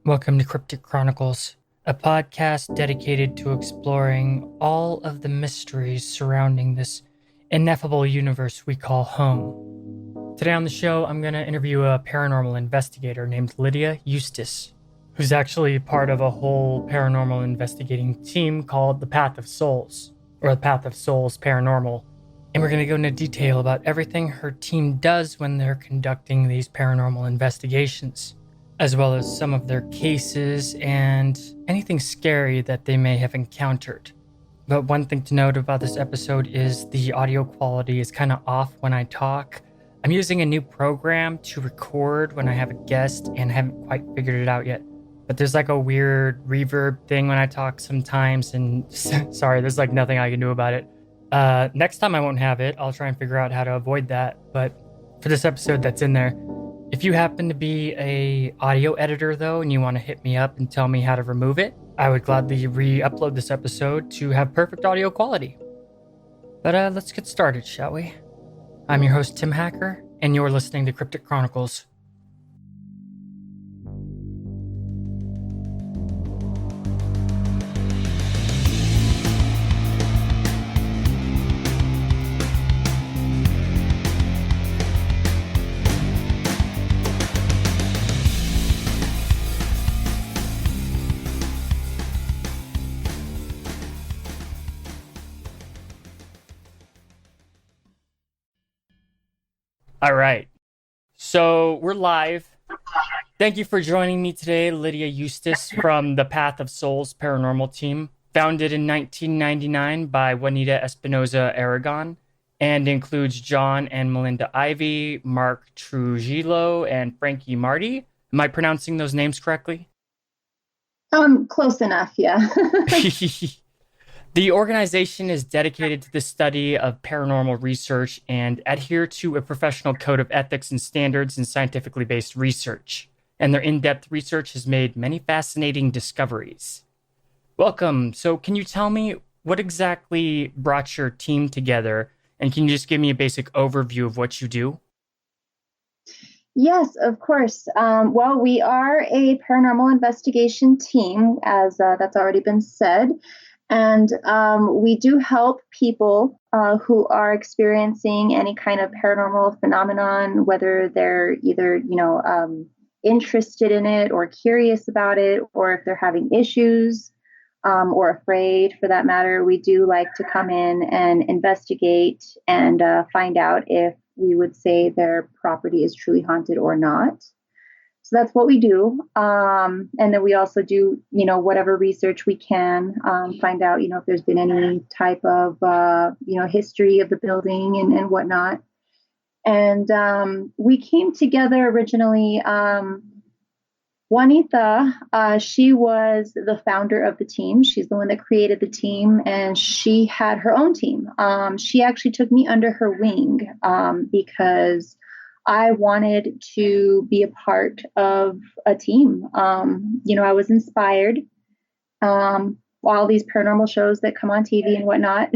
Welcome to Cryptic Chronicles, a podcast dedicated to exploring all of the mysteries surrounding this ineffable universe we call home. Today on the show, I'm going to interview a paranormal investigator named Lydia Eustace, who's actually part of a whole paranormal investigating team called the Path of Souls, or the Path of Souls Paranormal. And we're going to go into detail about everything her team does when they're conducting these paranormal investigations, as well as some of their cases and anything scary that they may have encountered. But one thing to note about this episode is the audio quality is kind of off when I talk. I'm using a new program to record when I have a guest and haven't quite figured it out yet. But there's like a weird reverb thing when I talk sometimes, and sorry, there's like nothing I can do about it. Next time I won't have it. I'll try and figure out how to avoid that. But for this episode that's in there, if you happen to be a audio editor though, and you want to hit me up and tell me how to remove it, I would gladly re-upload this episode to have perfect audio quality. But let's get started, shall we? I'm your host, Tim Hacker, and you're listening to Cryptic Chronicles. All right, so we're live. Thank you for joining me today, Lydia Eustace from the Path of Souls Paranormal team, founded in 1999 by Juanita Espinoza Aragon, and includes John and Melinda Ivy, Mark Trujillo, and Frankie Marty. Am I pronouncing those names correctly? Close enough, yeah. The organization is dedicated to the study of paranormal research and adhere to a professional code of ethics and standards in scientifically based research. And their in-depth research has made many fascinating discoveries. Welcome. So can you tell me what exactly brought your team together? And can you just give me a basic overview of what you do? Yes, of course. Well, we are a paranormal investigation team, as that's already been said. And we do help people who are experiencing any kind of paranormal phenomenon, whether they're either, interested in it or curious about it, or if they're having issues or afraid for that matter. We do like to come in and investigate and find out if we would say their property is truly haunted or not. So that's what we do. And then we also do, whatever research we can, find out, if there's been any type of, history of the building and whatnot. And we came together originally. Juanita, she was the founder of the team. She's the one that created the team, and she had her own team. She actually took me under her wing because I wanted to be a part of a team. I was inspired. All these paranormal shows that come on TV and whatnot.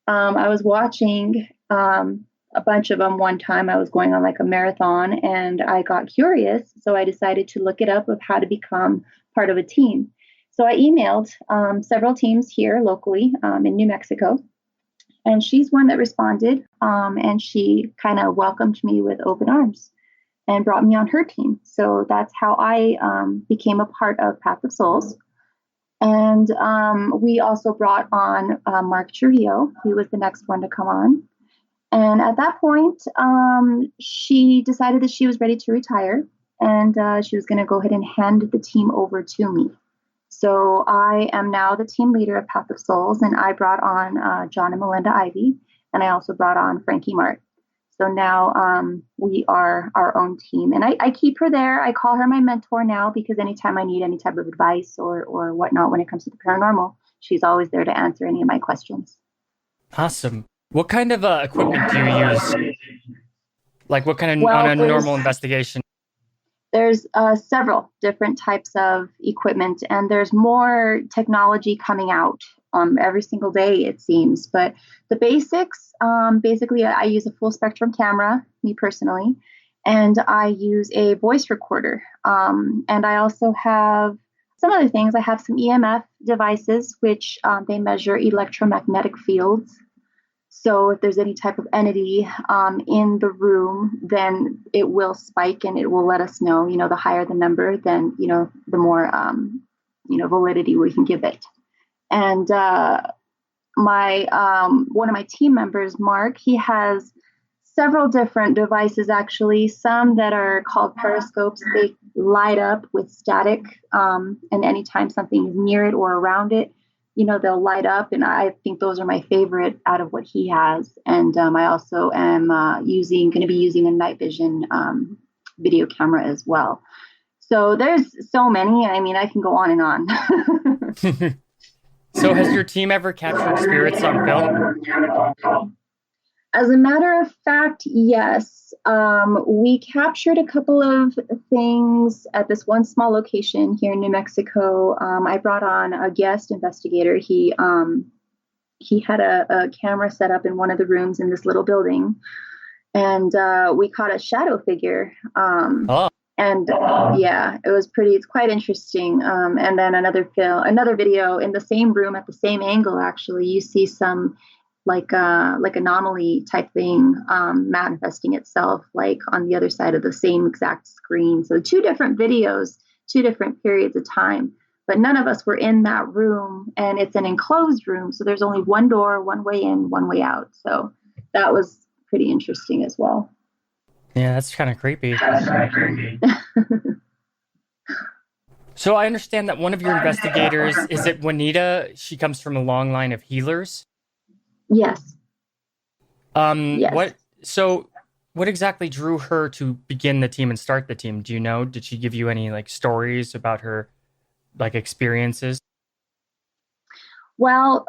I was watching a bunch of them one time. I was going on like a marathon and I got curious. So I decided to look it up of how to become part of a team. So I emailed several teams here locally in New Mexico. And she's one that responded, and she kind of welcomed me with open arms and brought me on her team. So that's how I became a part of Path of Souls. And we also brought on Mark Trujillo. He was the next one to come on. And at that point, she decided that she was ready to retire, and she was going to go ahead and hand the team over to me. So I am now the team leader of Path of Souls, and I brought on John and Melinda Ivy, and I also brought on Frankie Mart. So now we are our own team, and I keep her there. I call her my mentor now because anytime I need any type of advice or whatnot when it comes to the paranormal, she's always there to answer any of my questions. Awesome. What kind of equipment do you use? Like what kind of on a normal investigation? There's several different types of equipment, and there's more technology coming out every single day, it seems. But the basics, basically, I use a full spectrum camera, me personally, and I use a voice recorder. And I also have some other things. I have some EMF devices, which they measure electromagnetic fields. So if there's any type of entity in the room, then it will spike and it will let us know. The higher the number, then the more validity we can give it. And my one of my team members, Mark, he has several different devices, actually, some that are called periscopes. They light up with static, and anytime something is near it or around it, they'll light up. And I think those are my favorite out of what he has. And I also am going to be using a night vision video camera as well. So there's so many. I mean, I can go on and on. So has your team ever captured spirits on film? As a matter of fact, yes. We captured a couple of things at this one small location here in New Mexico. I brought on a guest investigator. He had a camera set up in one of the rooms in this little building, and we caught a shadow figure. And yeah, it's quite interesting. And then another video in the same room at the same angle, actually, you see some like anomaly type thing manifesting itself like on the other side of the same exact screen. So 2 different videos, 2 different periods of time, but none of us were in that room, and it's an enclosed room. So there's only one door, one way in, one way out. So that was pretty interesting as well. Yeah, that's kind of creepy. So I understand that one of your investigators, is it Juanita? She comes from a long line of healers? Yes. Yes. What exactly drew her to begin the team and start the team? Do you know? Did she give you any stories about her experiences? Well,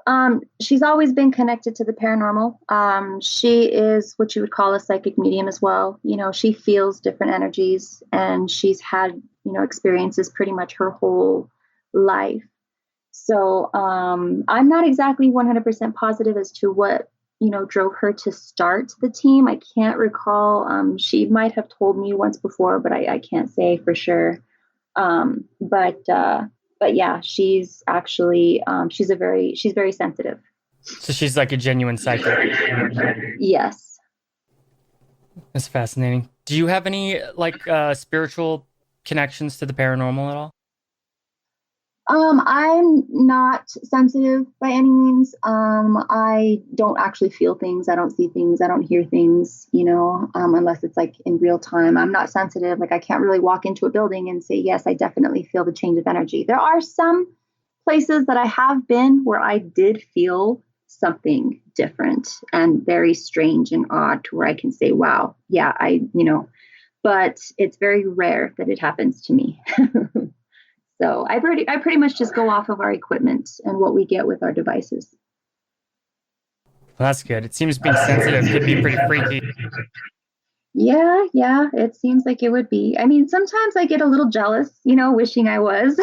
she's always been connected to the paranormal. She is what you would call a psychic medium as well. She feels different energies, and she's had, experiences pretty much her whole life. So I'm not exactly 100% positive as to what, drove her to start the team. I can't recall. She might have told me once before, but I can't say for sure. But yeah, she's actually, she's very sensitive. So she's like a genuine psychic. Yes. That's fascinating. Do you have any spiritual connections to the paranormal at all? I'm not sensitive by any means. I don't actually feel things. I don't see things. I don't hear things, unless it's in real time. I'm not sensitive. I can't really walk into a building and say, yes, I definitely feel the change of energy. There are some places that I have been where I did feel something different and very strange and odd, to where I can say, wow, yeah, but it's very rare that it happens to me. So I pretty much just go off of our equipment and what we get with our devices. Well, that's good. It seems being sensitive could be pretty freaky. Yeah, it seems like it would be. I mean, sometimes I get a little jealous, wishing I was.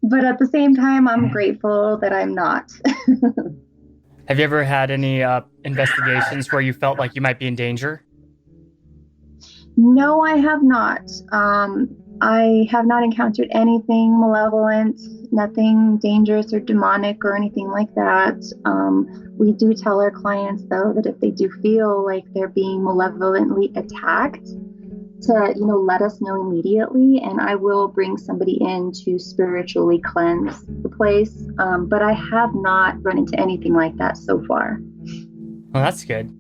But at the same time, I'm grateful that I'm not. Have you ever had any investigations where you felt like you might be in danger? No, I have not. I have not encountered anything malevolent, nothing dangerous or demonic or anything like that. We do tell our clients, though, that if they do feel like they're being malevolently attacked, to let us know immediately, and I will bring somebody in to spiritually cleanse the place. But I have not run into anything like that so far. Well, that's good.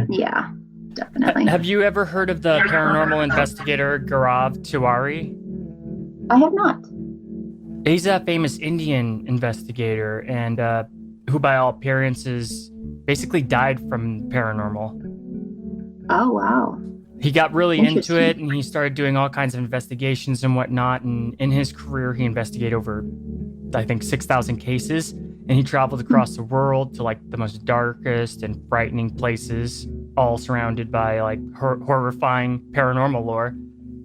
Yeah. Definitely. Have you ever heard of the paranormal investigator Gaurav Tiwari? I have not. He's a famous Indian investigator, and who by all appearances basically died from paranormal. Oh, wow. He got really into it, and he started doing all kinds of investigations and whatnot, and in his career he investigated over, I think, 6,000 cases, and he traveled across the world to the most darkest and frightening places, all surrounded by horrifying paranormal lore.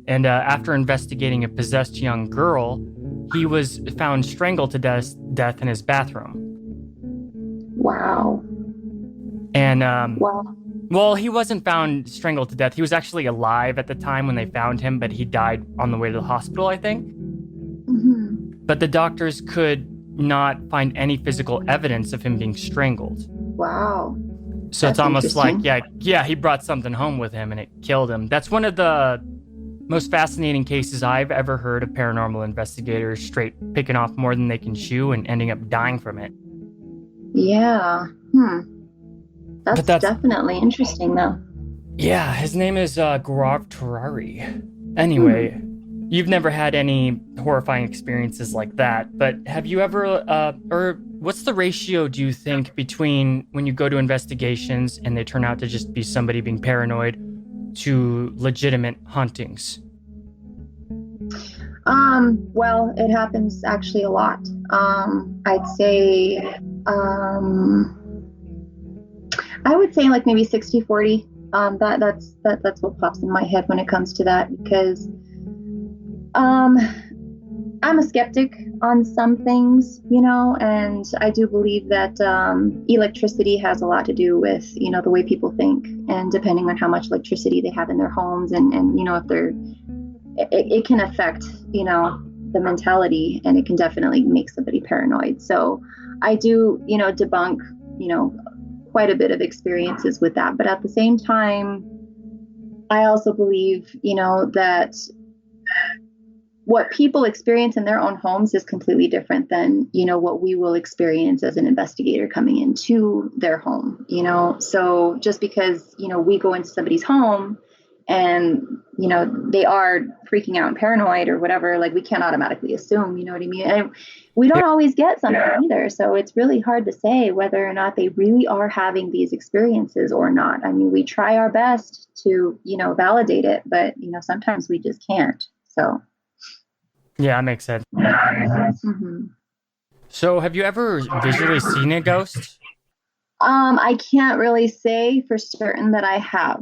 And after investigating a possessed young girl, he was found strangled to death in his bathroom. Wow. And wow. Well, he wasn't found strangled to death. He was actually alive at the time when they found him, but he died on the way to the hospital, I think. Hmm. But the doctors could not find any physical evidence of him being strangled. Wow, So it's that's almost like, interesting. yeah, he brought something home with him and it killed him. That's one of the most fascinating cases I've ever heard of paranormal investigators straight picking off more than they can chew and ending up dying from it. Yeah. Hmm. But That's that's, definitely interesting, though. yeah, his name is Gaurav Terrari. Hmm. Anyway, you've never had any horrifying experiences like that, but have you ever, or what's the ratio, do you think, between when you go to investigations and they turn out to just be somebody being paranoid to legitimate hauntings? Well, it happens actually a lot. I'd say, I would say like maybe 60-40. That's what pops in my head when it comes to that because, um, I'm a skeptic on some things, and I do believe that electricity has a lot to do with, the way people think, and depending on how much electricity they have in their homes, and if they're, it can affect, the mentality, and it can definitely make somebody paranoid. So I do, debunk, you know, quite a bit of experiences with that, but at the same time, I also believe, that what people experience in their own homes is completely different than what we will experience as an investigator coming into their home. So just because we go into somebody's home and they are freaking out and paranoid or whatever, like we can't automatically assume, you know what I mean? And we Yeah, don't always get something either, so it's really hard to say whether or not they really are having these experiences or not. I mean, we try our best to validate it, but sometimes we just can't. So yeah, that makes sense. mhm. So, have you ever visually seen a ghost? I can't really say for certain that I have.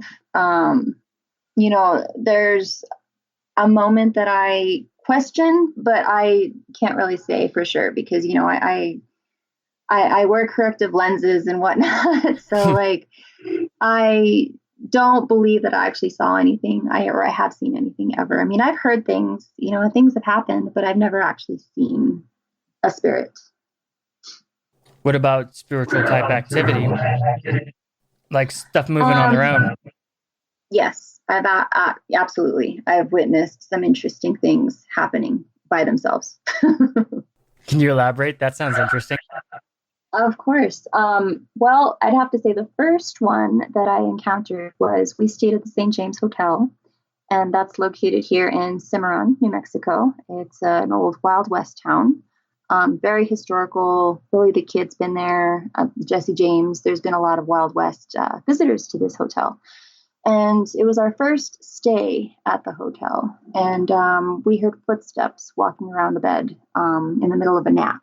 There's a moment that I question, but I can't really say for sure because I wear corrective lenses and whatnot. So like I don't believe that I actually saw anything or I have seen anything ever. I mean, I've heard things, things have happened, but I've never actually seen a spirit. What about spiritual type activity, like stuff moving on Um, their own? Yes, absolutely. I've witnessed some interesting things happening by themselves. Can you elaborate? That sounds interesting. Of course. Well, I'd have to say the first one that I encountered was we stayed at the St. James Hotel, and that's located here in Cimarron, New Mexico. It's an old Wild West town. Very historical. Billy the Kid's been there, Jesse James. There's been a lot of Wild West visitors to this hotel. And it was our first stay at the hotel. And we heard footsteps walking around the bed in the middle of a nap.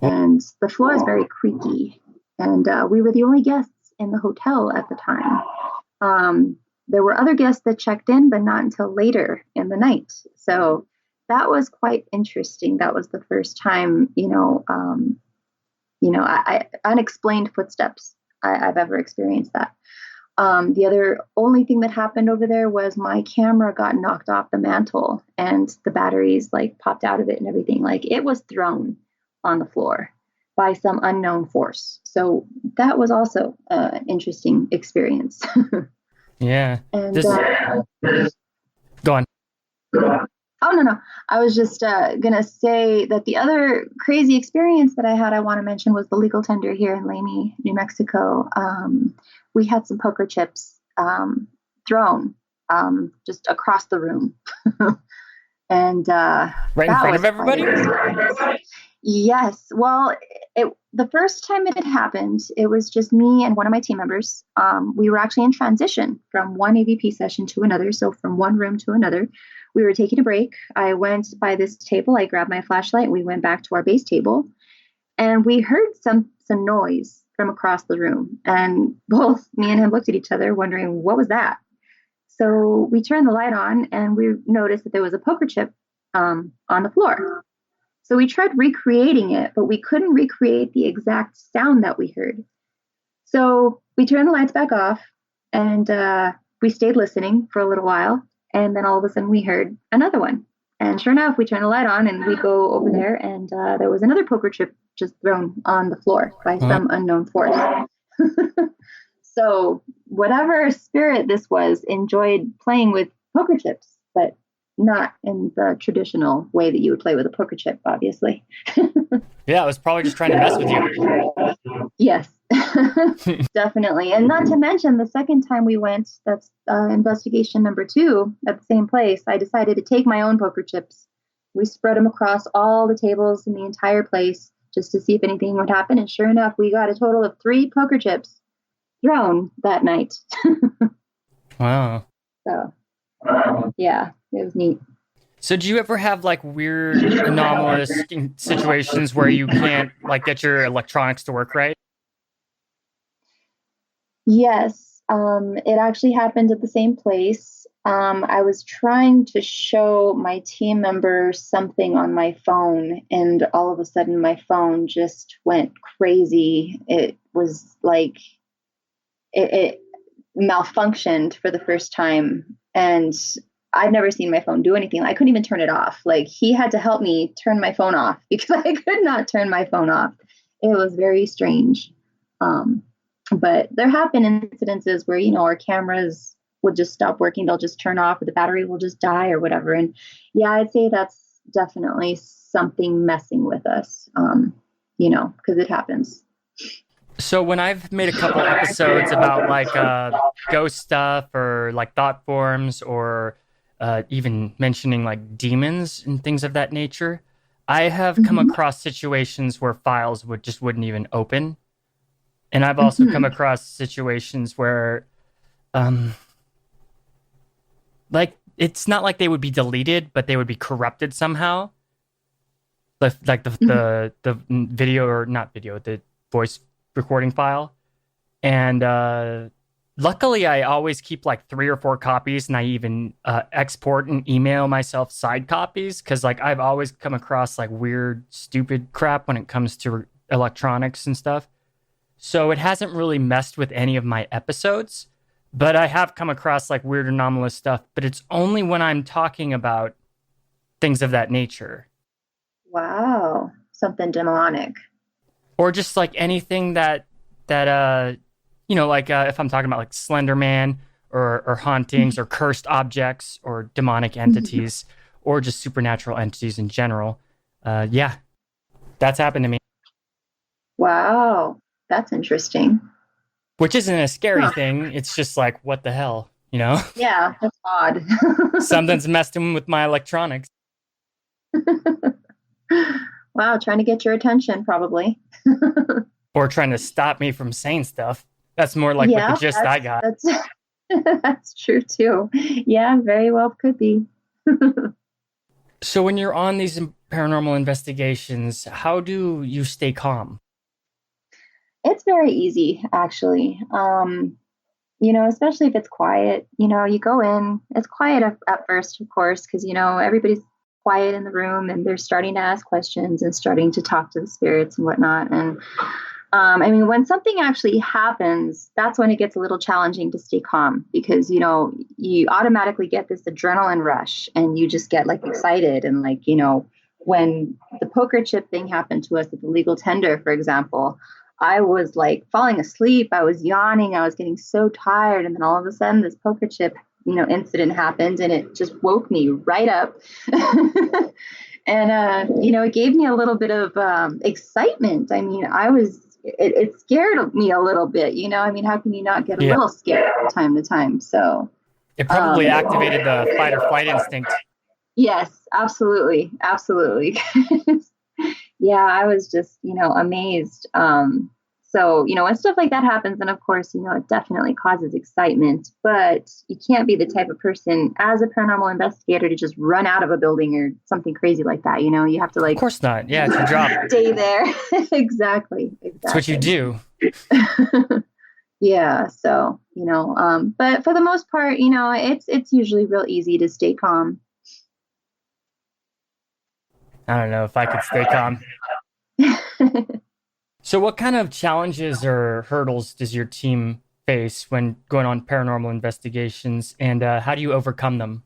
And the floor is very creaky. And we were the only guests in the hotel at the time. There were other guests that checked in, but not until later in the night. So that was quite interesting. That was the first time, unexplained footsteps. I've ever experienced that. The other only thing that happened over there was my camera got knocked off the mantle and the batteries like popped out of it and everything. Like it was thrown on the floor by some unknown force. So that was also an interesting experience. Yeah. and This, go on. Oh, no, no. I was just going to say that the other crazy experience that I had, I want to mention, was the legal tender here in Lamy, New Mexico. We had some poker chips thrown just across the room. And Right in that front was of quite everybody? an experience. Yes. Well, the first time it had happened, it was just me and one of my team members. We were actually in transition from one AVP session to another. So from one room to another, we were taking a break. I went by this table. I grabbed my flashlight. And we went back to our base table, and we heard some noise from across the room. And both me and him looked at each other, wondering what was that. So we turned the light on, and we noticed that there was a poker chip on the floor. So we tried recreating it, but we couldn't recreate the exact sound that we heard. So we turned the lights back off, and we stayed listening for a little while. And then all of a sudden we heard another one. And sure enough, we turn the light on and we go over there, and there was another poker chip just thrown on the floor by some unknown force. So whatever spirit this was enjoyed playing with poker chips, but not in the traditional way that you would play with a poker chip, obviously. Yeah, I was probably just trying to mess with you. Yes, definitely. And not to mention the second time we went, that's investigation number 2 at the same place, I decided to take my own poker chips. We spread them across all the tables in the entire place just to see if anything would happen. And sure enough, we got a total of 3 poker chips thrown that night. Wow. So, yeah, it was neat. So do you ever have like weird anomalous situations where you can't like get your electronics to work right? Yes, it actually happened at the same place. I was trying to show my team member something on my phone, and all of a sudden my phone just went crazy. It was like it malfunctioned for the first time, and I'd never seen my phone do anything. I couldn't even turn it off. Like, he had to help me turn my phone off because I could not turn my phone off. It was very strange. But there have been incidences where, our cameras would just stop working. They'll just turn off, or the battery will just die or whatever. And yeah, I'd say that's definitely something messing with us, because it happens. So when I've made a couple episodes about like ghost stuff or like thought forms or even mentioning like demons and things of that nature, I have come across situations where files wouldn't even open. And I've also come across situations where like it's not like they would be deleted, but they would be corrupted somehow. Like the video, or not video, the voice recording file. And luckily I always keep like 3 or 4 copies, and I even export and email myself side copies, because like I've always come across like weird stupid crap when it comes to electronics and stuff. So it hasn't really messed with any of my episodes, but I have come across like weird anomalous stuff, but it's only when I'm talking about things of that nature. Wow, something demonic. Or just like anything that like if I'm talking about like Slender Man or hauntings or cursed objects or demonic entities or just supernatural entities in general. Yeah, that's happened to me. Wow, that's interesting. Which isn't a scary thing. It's just like, what the hell, Yeah, that's odd. Something's messing with my electronics. Wow, trying to get your attention, probably. Or trying to stop me from saying stuff. That's more like what the gist I got. That's true too. Yeah, very well could be. So when you're on these paranormal investigations, how do you stay calm? It's very easy, actually. Especially if it's quiet. You go in, it's quiet at first, of course, because, everybody's quiet in the room and they're starting to ask questions and starting to talk to the spirits and whatnot. And when something actually happens, that's when it gets a little challenging to stay calm, because, you automatically get this adrenaline rush and you just get like excited. And like, when the poker chip thing happened to us at the legal tender, for example, I was like falling asleep. I was yawning. I was getting so tired. And then all of a sudden this poker chip, incident happened, and it just woke me right up. And, it gave me a little bit of excitement. It scared me a little bit, how can you not get a little scared from time to time? So it probably activated the fight or flight instinct. Yes, absolutely. Absolutely. Yeah, I was just, amazed. So, when stuff like that happens, then of course, it definitely causes excitement, but you can't be the type of person as a paranormal investigator to just run out of a building or something crazy like that. You have to Of course not. Yeah, it's your job. Stay there. Exactly. That's what you do. Yeah. So, but for the most part, it's usually real easy to stay calm. I don't know if I could stay calm. So what kind of challenges or hurdles does your team face when going on paranormal investigations, and how do you overcome them?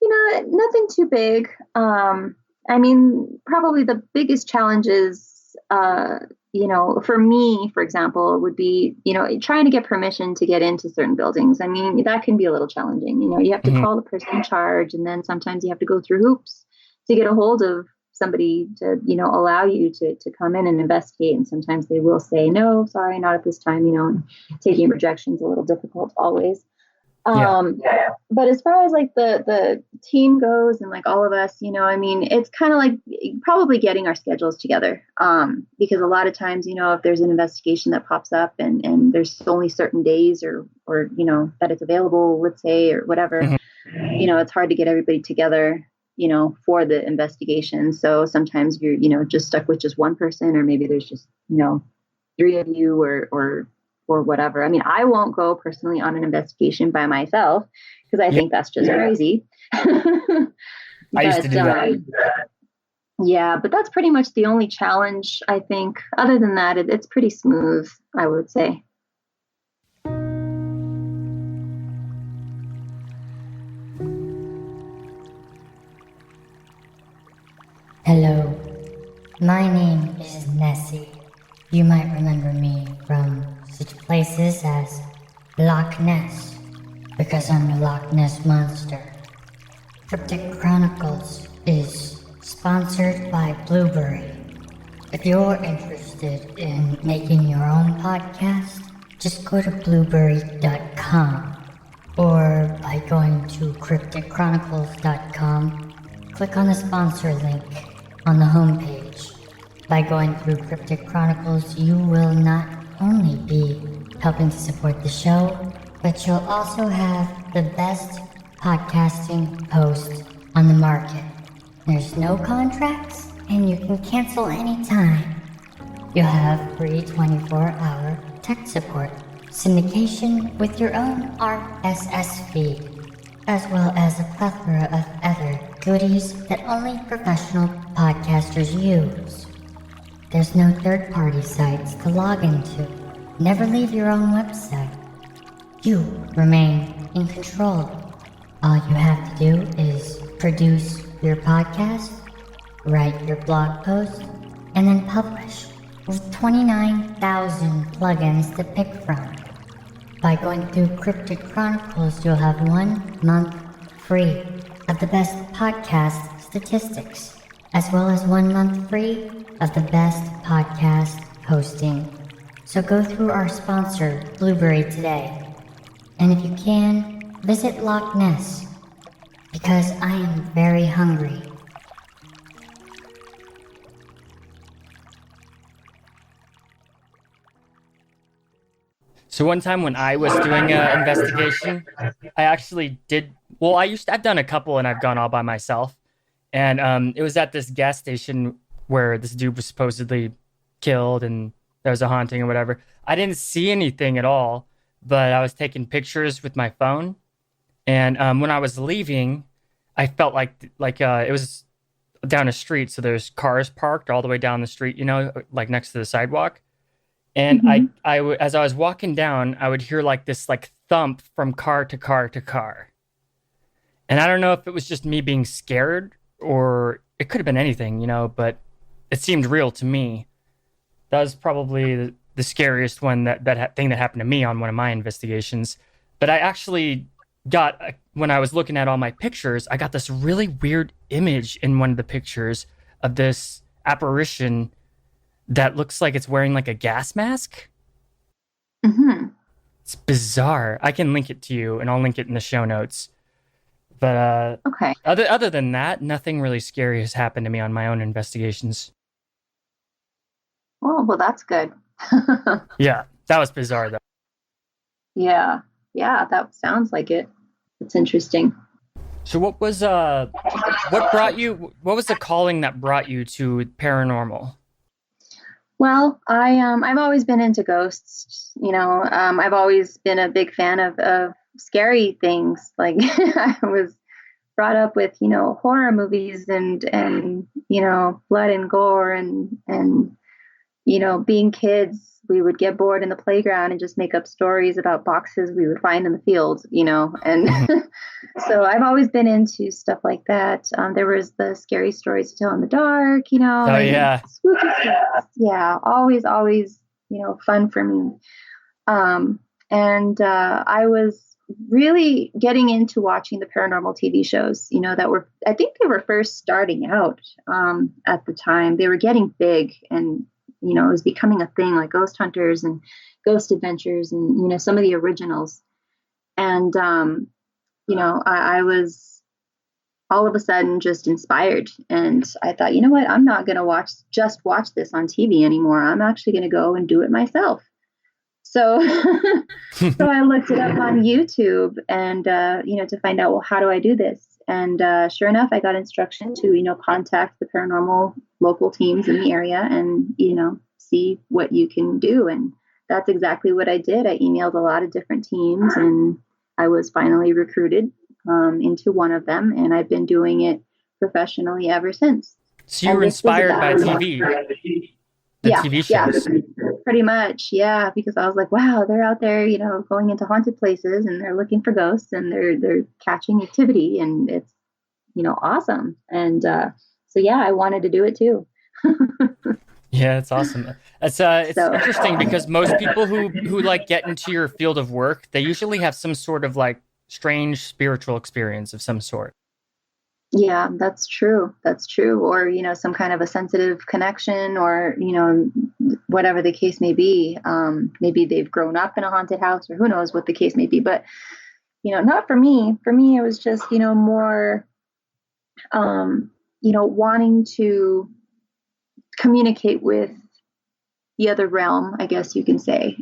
Nothing too big. I mean, probably the biggest challenges, for me, for example, would be, trying to get permission to get into certain buildings. I mean, that can be a little challenging. You have to Mhm. call the person in charge, and then sometimes you have to go through hoops to get a hold of somebody to, allow you to come in and investigate. And sometimes they will say, no, sorry, not at this time, and taking rejection is a little difficult always. Yeah. But as far as like the team goes and like all of us, I mean, it's kind of like probably getting our schedules together. Because a lot of times, if there's an investigation that pops up and there's only certain days or that it's available, let's say, or whatever, Mhm. it's hard to get everybody together, for the investigation. So sometimes you're, just stuck with just one person, or maybe there's just, three of you or whatever. I mean, I won't go personally on an investigation by myself because I Yeah. think that's just crazy. I used to but do that. yeah, but that's pretty much the only challenge, I think. Other than that, it's pretty smooth, I would say. Hello, my name is Nessie. You might remember me from such places as Loch Ness, because I'm the Loch Ness Monster. Cryptic Chronicles is sponsored by Blueberry. If you're interested in making your own podcast, just go to blueberry.com or by going to crypticchronicles.com, click on the sponsor link on the homepage. By going through Cryptic Chronicles, you will not only be helping to support the show, but you'll also have the best podcasting host on the market. There's no contracts, and you can cancel anytime. You'll have free 24-hour tech support, syndication with your own RSS feed, as well as a plethora of other goodies that only professional podcasters use. There's no third-party sites to log into. Never leave your own website. You remain in control. All you have to do is produce your podcast, write your blog post, and then publish with 29,000 plugins to pick from. By going through Cryptic Chronicles, you'll have 1 month free of the best podcast statistics, as well as 1 month free of the best podcast hosting. So go through our sponsor, Blueberry, today. And if you can, visit Loch Ness, because I am very hungry. So one time when I was doing an investigation, I actually did. Well, I've done a couple, and I've gone all by myself. And it was at this gas station where this dude was supposedly killed, and there was a haunting or whatever. I didn't see anything at all, but I was taking pictures with my phone. And when I was leaving, I felt like it was down a street, so there's cars parked all the way down the street, like next to the sidewalk. And Mhm. as I was walking down, I would hear like this like thump from car to car to car. And I don't know if it was just me being scared or it could have been anything, but it seemed real to me. That was probably the scariest one thing that happened to me on one of my investigations. But I actually when I was looking at all my pictures, I got this really weird image in one of the pictures of this apparition that looks like it's wearing like a gas mask. Mhm. It's bizarre. I can link it to you, and I'll link it in the show notes. But Okay. other than that, nothing really scary has happened to me on my own investigations. Well, that's good. Yeah, that was bizarre though. Yeah. Yeah, that sounds like it. It's interesting. So what was the calling that brought you to paranormal? Well, I've always been into ghosts. I've always been a big fan of scary things. Like I was brought up with horror movies and blood and gore and being kids, we would get bored in the playground and just make up stories about boxes we would find in the field, and so I've always been into stuff like that. There was the scary stories to tell in the dark, Oh and yeah. spooky stuff. Yeah, always, fun for me. And I was really getting into watching the paranormal TV shows, I think they were first starting out at the time. They were getting big, and, it was becoming a thing, like Ghost Hunters and Ghost Adventures and, some of the originals. And, I was all of a sudden just inspired. And I thought, you know what, I'm not going to watch this on TV anymore. I'm actually going to go and do it myself. So, so I looked it up on YouTube and, to find out, well, how do I do this? And sure enough, I got instruction to, contact the paranormal local teams in the area and, see what you can do. And that's exactly what I did. I emailed a lot of different teams and I was finally recruited into one of them. And I've been doing it professionally ever since. So you were inspired by TV, the TV shows. Yeah, pretty much. Yeah, because I was like, wow, they're out there, going into haunted places and they're looking for ghosts and they're catching activity and it's, awesome. And so yeah, I wanted to do it too. Yeah, it's awesome. It's interesting because most people who like get into your field of work, they usually have some sort of like strange spiritual experience of some sort. Yeah, that's true. That's true. Or, some kind of a sensitive connection or, whatever the case may be. Maybe they've grown up in a haunted house or who knows what the case may be. But, not for me. For me, it was just, more, wanting to communicate with the other realm, I guess you can say,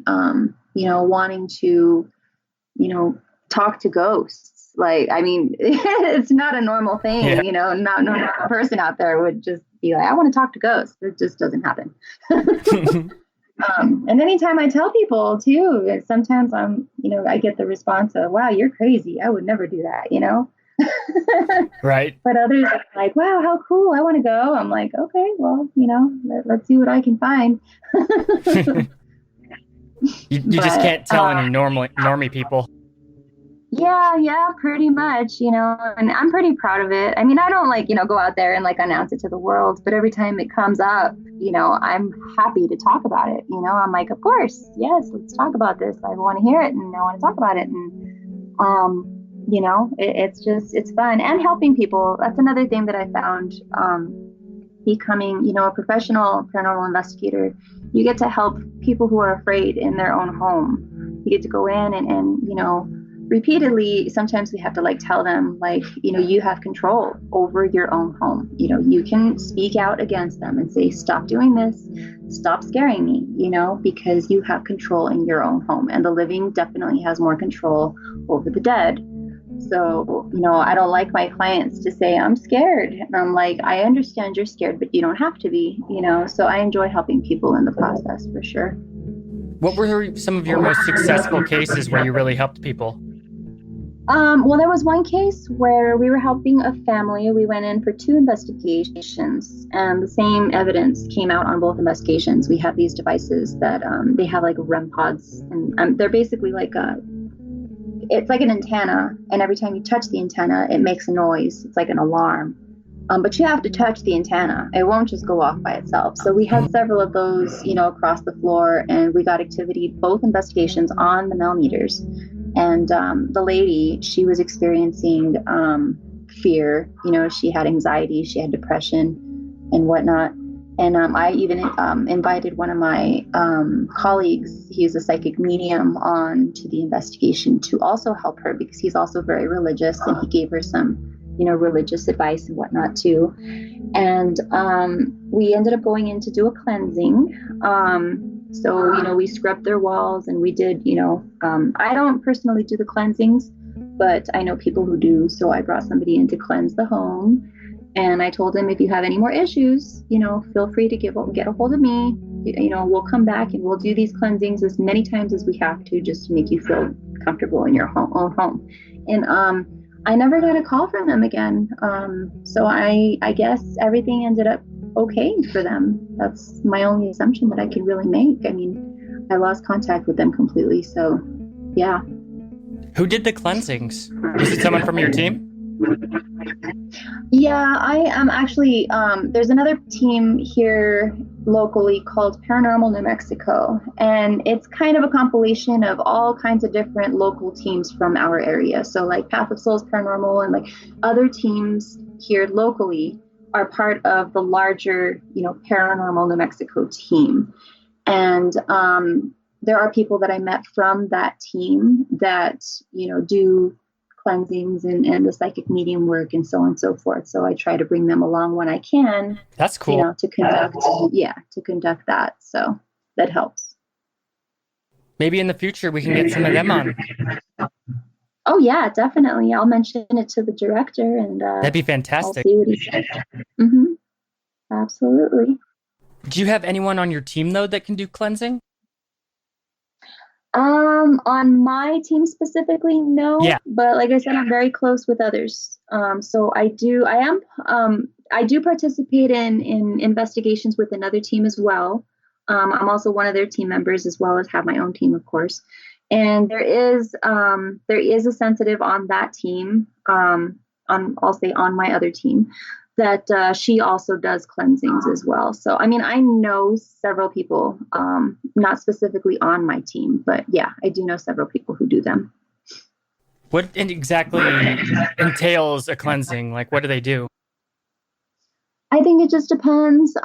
wanting to, talk to ghosts. Like, I mean, it's not a normal thing, Yeah. not no normal person out there would just be like, I want to talk to ghosts. It just doesn't happen. And anytime I tell people too, sometimes I get the response of, wow, you're crazy. I would never do that, Right. But others are like, wow, how cool. I want to go. I'm like, okay, well, let's see what I can find. You just can't tell any normie people. Yeah, pretty much, and I'm pretty proud of it. I mean, I don't go out there and announce it to the world, but every time it comes up, I'm happy to talk about it. I'm like, of course, yes, let's talk about this. I want to hear it and I want to talk about it. And, it's fun and helping people. That's another thing that I found, becoming, a professional paranormal investigator. You get to help people who are afraid in their own home. You get to go in and repeatedly, sometimes we have to tell them, you have control over your own home. You can speak out against them and say, stop doing this, stop scaring me, because you have control in your own home. And the living definitely has more control over the dead. So, I don't like my clients to say, I'm scared. And I'm like, I understand you're scared, but you don't have to be, so I enjoy helping people in the process for sure. What were some of your most successful cases where you really helped people? Well, there was one case where we were helping a family. We went in for 2 investigations and the same evidence came out on both investigations. We have these devices that they have REM pods and they're basically it's like an antenna, and every time you touch the antenna, it makes a noise. It's like an alarm. But you have to touch the antenna. It won't just go off by itself. So we had several of those, across the floor, and we got activity, both investigations on the millimeters. And the lady, she was experiencing fear. She had anxiety, she had depression and whatnot. And I even invited one of my colleagues, he's a psychic medium, on to the investigation to also help her because he's also very religious, and he gave her some, religious advice and whatnot too. And we ended up going in to do a cleansing. So, we scrubbed their walls and we did, I don't personally do the cleansings, but I know people who do. So I brought somebody in to cleanse the home. And I told him, if you have any more issues, feel free to get a hold of me. We'll come back and we'll do these cleansings as many times as we have to, just to make you feel comfortable in your own home. And I never got a call from them again. So I guess everything ended up okaying for them. That's my only assumption that I could really make. I mean, I lost contact with them completely. So, yeah. Who did the cleansings? Was it someone from your team? Yeah, I am actually, there's another team here locally called Paranormal New Mexico, and it's kind of a compilation of all kinds of different local teams from our area. So like Path of Souls Paranormal and like other teams here locally are part of the larger, Paranormal New Mexico team. And there are people that I met from that team that, do cleansings and the psychic medium work and so on and so forth. So I try to bring them along when I can. That's cool. To conduct that. So that helps. Maybe in the future we can get some of them on. Oh yeah, definitely. I'll mention it to the director and that'd be fantastic. I'll see what he says. Mm-hmm. Absolutely. Do you have anyone on your team though that can do cleansing? On my team specifically, no. Yeah. But like I said, I'm very close with others. So I do participate in investigations with another team as well. I'm also one of their team members as well as have my own team, of course. And there is a sensitive on that team, I'll say on my other team, that she also does cleansings as well. So, I mean, I know several people, not specifically on my team, but yeah, I do know several people who do them. What exactly entails a cleansing? Like, what do they do? I think it just depends.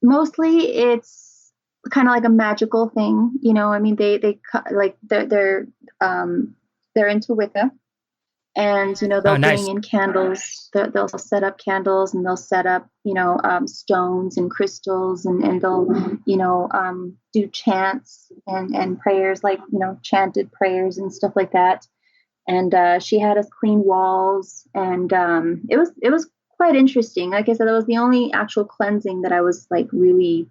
Mostly it's kind of like a magical thing. I mean, they're into Wicca. And, they'll bring in candles. They'll set up candles and they'll set up, stones and crystals and they'll, do chants and prayers, like, chanted prayers and stuff like that. And she had us clean walls and it was quite interesting. Like I said, that was the only actual cleansing that I was like really,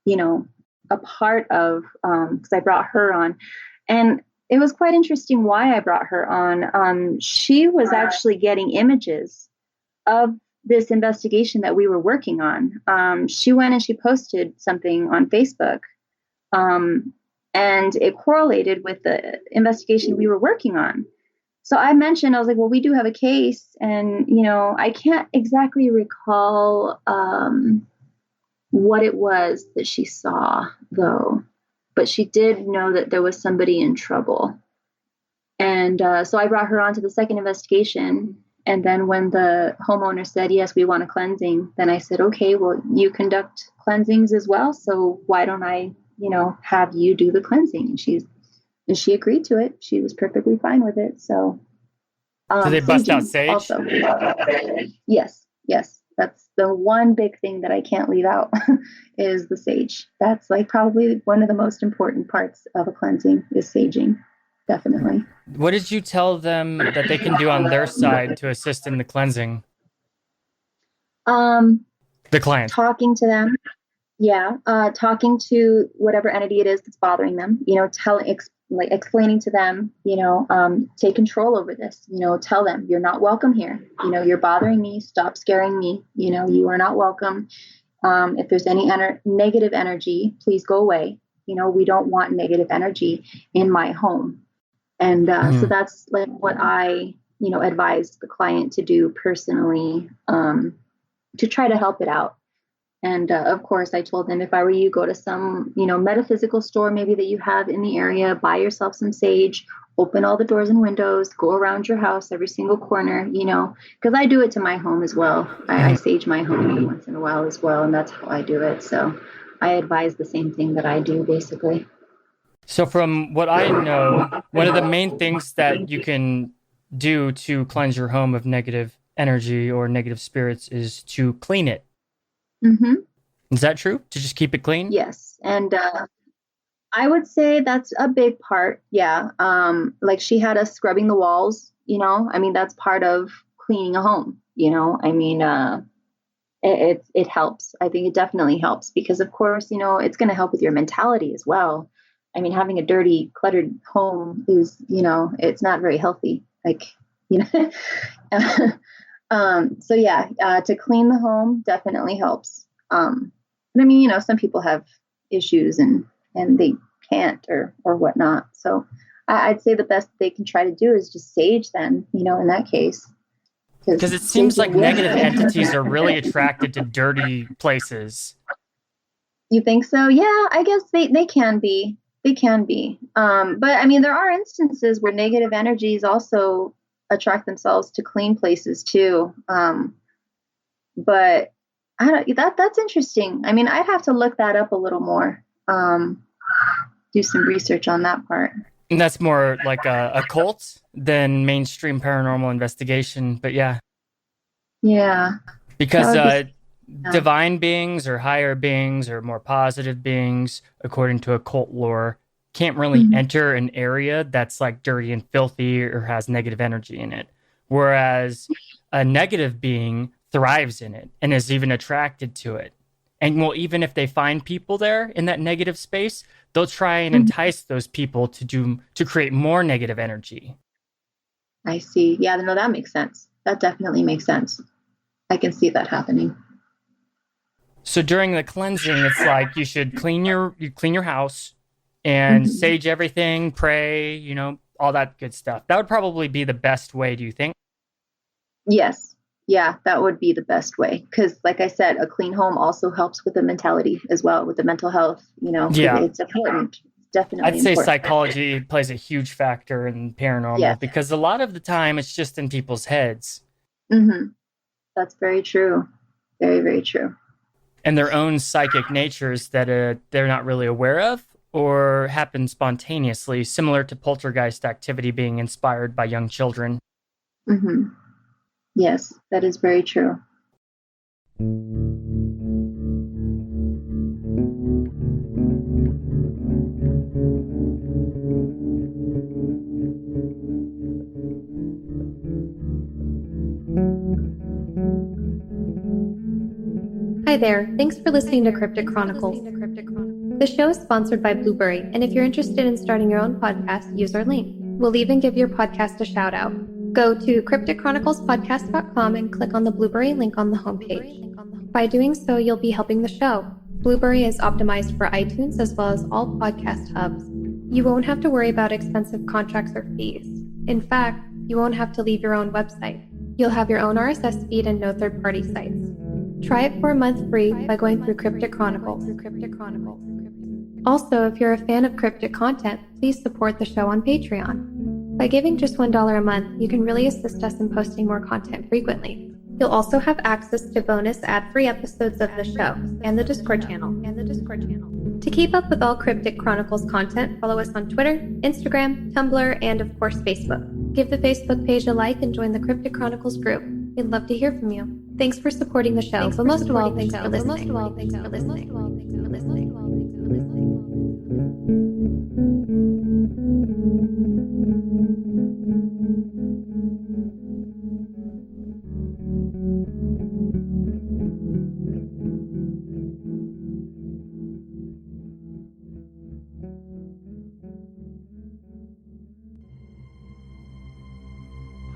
a part of because I brought her on. And it was quite interesting why I brought her on. She was actually getting images of this investigation that we were working on. She went and she posted something on Facebook, and it correlated with the investigation we were working on. So I was like, well, we do have a case, and I can't exactly recall what it was that she saw, though. But she did know that there was somebody in trouble. And so I brought her on to the second investigation. And then when the homeowner said, yes, we want a cleansing, then I said, okay, well, you conduct cleansings as well. So why don't I, have you do the cleansing? And she agreed to it. She was perfectly fine with it. So. Do they bust out sage? Also. Yes. That's the one big thing that I can't leave out is the sage. That's like probably one of the most important parts of a cleansing is saging. Definitely. What did you tell them that they can do on their side to assist in the cleansing? The client. Talking to them. Yeah. Talking to whatever entity it is that's bothering them, explaining to them, take control over this, tell them you're not welcome here. You're bothering me. Stop scaring me. You are not welcome. If there's any negative energy, please go away. We don't want negative energy in my home. And so that's like what I, advise the client to do personally, to try to help it out. And of course, I told them if I were you, go to some, metaphysical store maybe that you have in the area, buy yourself some sage, open all the doors and windows, go around your house, every single corner, because I do it to my home as well. I sage my home once in a while as well, and that's how I do it. So I advise the same thing that I do, basically. So from what I know, one of the main things that you can do to cleanse your home of negative energy or negative spirits is to clean it. Mm-hmm. Is that true? To just keep it clean? Yes. And I would say that's a big part. Yeah. Like she had us scrubbing the walls, that's part of cleaning a home, it helps. I think it definitely helps because of course, it's going to help with your mentality as well. Having a dirty, cluttered home is, it's not very healthy. Like, So yeah, to clean the home definitely helps. But I mean, some people have issues and they can't or whatnot. So I'd say the best they can try to do is just sage then, in that case. Because it seems like negative entities are really attracted to dirty places. You think so? Yeah, I guess they can be. They can be. But I mean, there are instances where negative energies also attract themselves to clean places too. But I don't. That's interesting. I mean, I'd have to look that up a little more. Do some research on that part. And that's more like a cult than mainstream paranormal investigation. But yeah. Yeah. Because divine beings or higher beings or more positive beings, according to occult lore, can't really enter an area that's like dirty and filthy or has negative energy in it. Whereas a negative being thrives in it and is even attracted to it. And well, even if they find people there in that negative space, they'll try and entice those people to create more negative energy. I see. Yeah, no, that makes sense. That definitely makes sense. I can see that happening. So during the cleansing, it's like you should clean your house and sage everything, pray, all that good stuff. That would probably be the best way, do you think? Yes. Yeah, that would be the best way. Because like I said, a clean home also helps with the mentality as well, with the mental health, Yeah. It's important. It's definitely I'd say important. psychology plays a huge factor in paranormal because a lot of the time it's just in people's heads. That's very true. Very, very true. And their own psychic natures that they're not really aware of or happen spontaneously, similar to poltergeist activity being inspired by young children. Yes, that is very true. Hi there, thanks for listening to Cryptic Chronicles. The show is sponsored by Blueberry, and if you're interested in starting your own podcast, use our link. We'll even give your podcast a shout out. Go to crypticchroniclespodcast.com and click on the Blueberry link on the homepage. By doing so, you'll be helping the show. Blueberry is optimized for iTunes as well as all podcast hubs. You won't have to worry about expensive contracts or fees. In fact, you won't have to leave your own website. You'll have your own RSS feed and no third-party sites. Try it for a month free by going through Cryptic Chronicles. Also, if you're a fan of cryptic content, please support the show on Patreon. By giving just $1 a month, you can really assist us in posting more content frequently. You'll also have access to bonus ad-free episodes of the show and the Discord channel. To keep up with all Cryptic Chronicles content, follow us on Twitter, Instagram, Tumblr, and of course Facebook. Give the Facebook page a like and join the Cryptic Chronicles group. We'd love to hear from you. Thanks for supporting the show, but most of all, thanks for listening.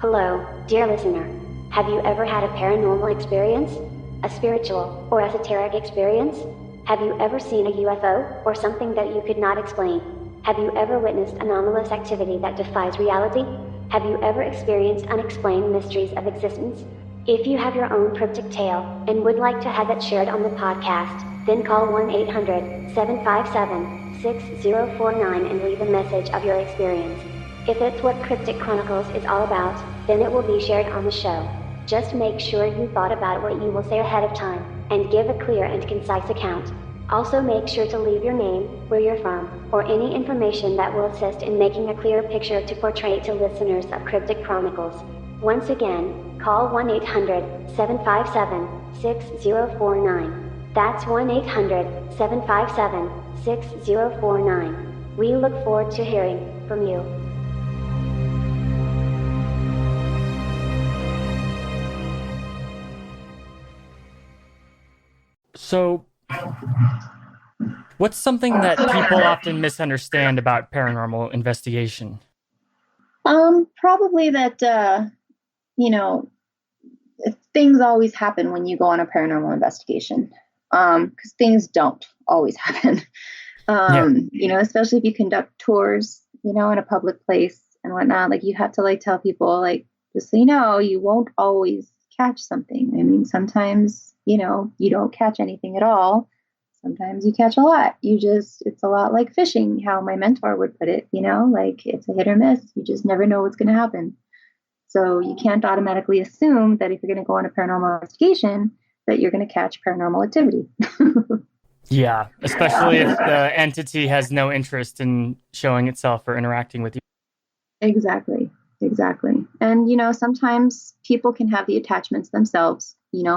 Hello, dear listener. Have you ever had a paranormal experience? A spiritual or esoteric experience? Have you ever seen a UFO or something that you could not explain? Have you ever witnessed anomalous activity that defies reality? Have you ever experienced unexplained mysteries of existence? If you have your own cryptic tale and would like to have it shared on the podcast, then call 1-800-757-6049 and leave a message of your experience. If it's what Cryptic Chronicles is all about, then it will be shared on the show. Just make sure you thought about what you will say ahead of time, and give a clear and concise account. Also make sure to leave your name, where you're from, or any information that will assist in making a clear picture to portray to listeners of Cryptic Chronicles. Once again, call 1-800-757-6049. That's 1-800-757-6049. We look forward to hearing from you. So, what's something that people often misunderstand about paranormal investigation? Probably that, things always happen when you go on a paranormal investigation, because things don't always happen. Yeah. Especially if you conduct tours, in a public place and whatnot. Like, you have to like tell people, like, just so you know, you won't always catch something. I mean, sometimes, you don't catch anything at all. Sometimes you catch a lot. It's a lot like fishing, how my mentor would put it, like it's a hit or miss. You just never know what's going to happen. So you can't automatically assume that if you're going to go on a paranormal investigation, that you're going to catch paranormal activity. Yeah, especially if the entity has no interest in showing itself or interacting with you. Exactly. Exactly. And, sometimes people can have the attachments themselves,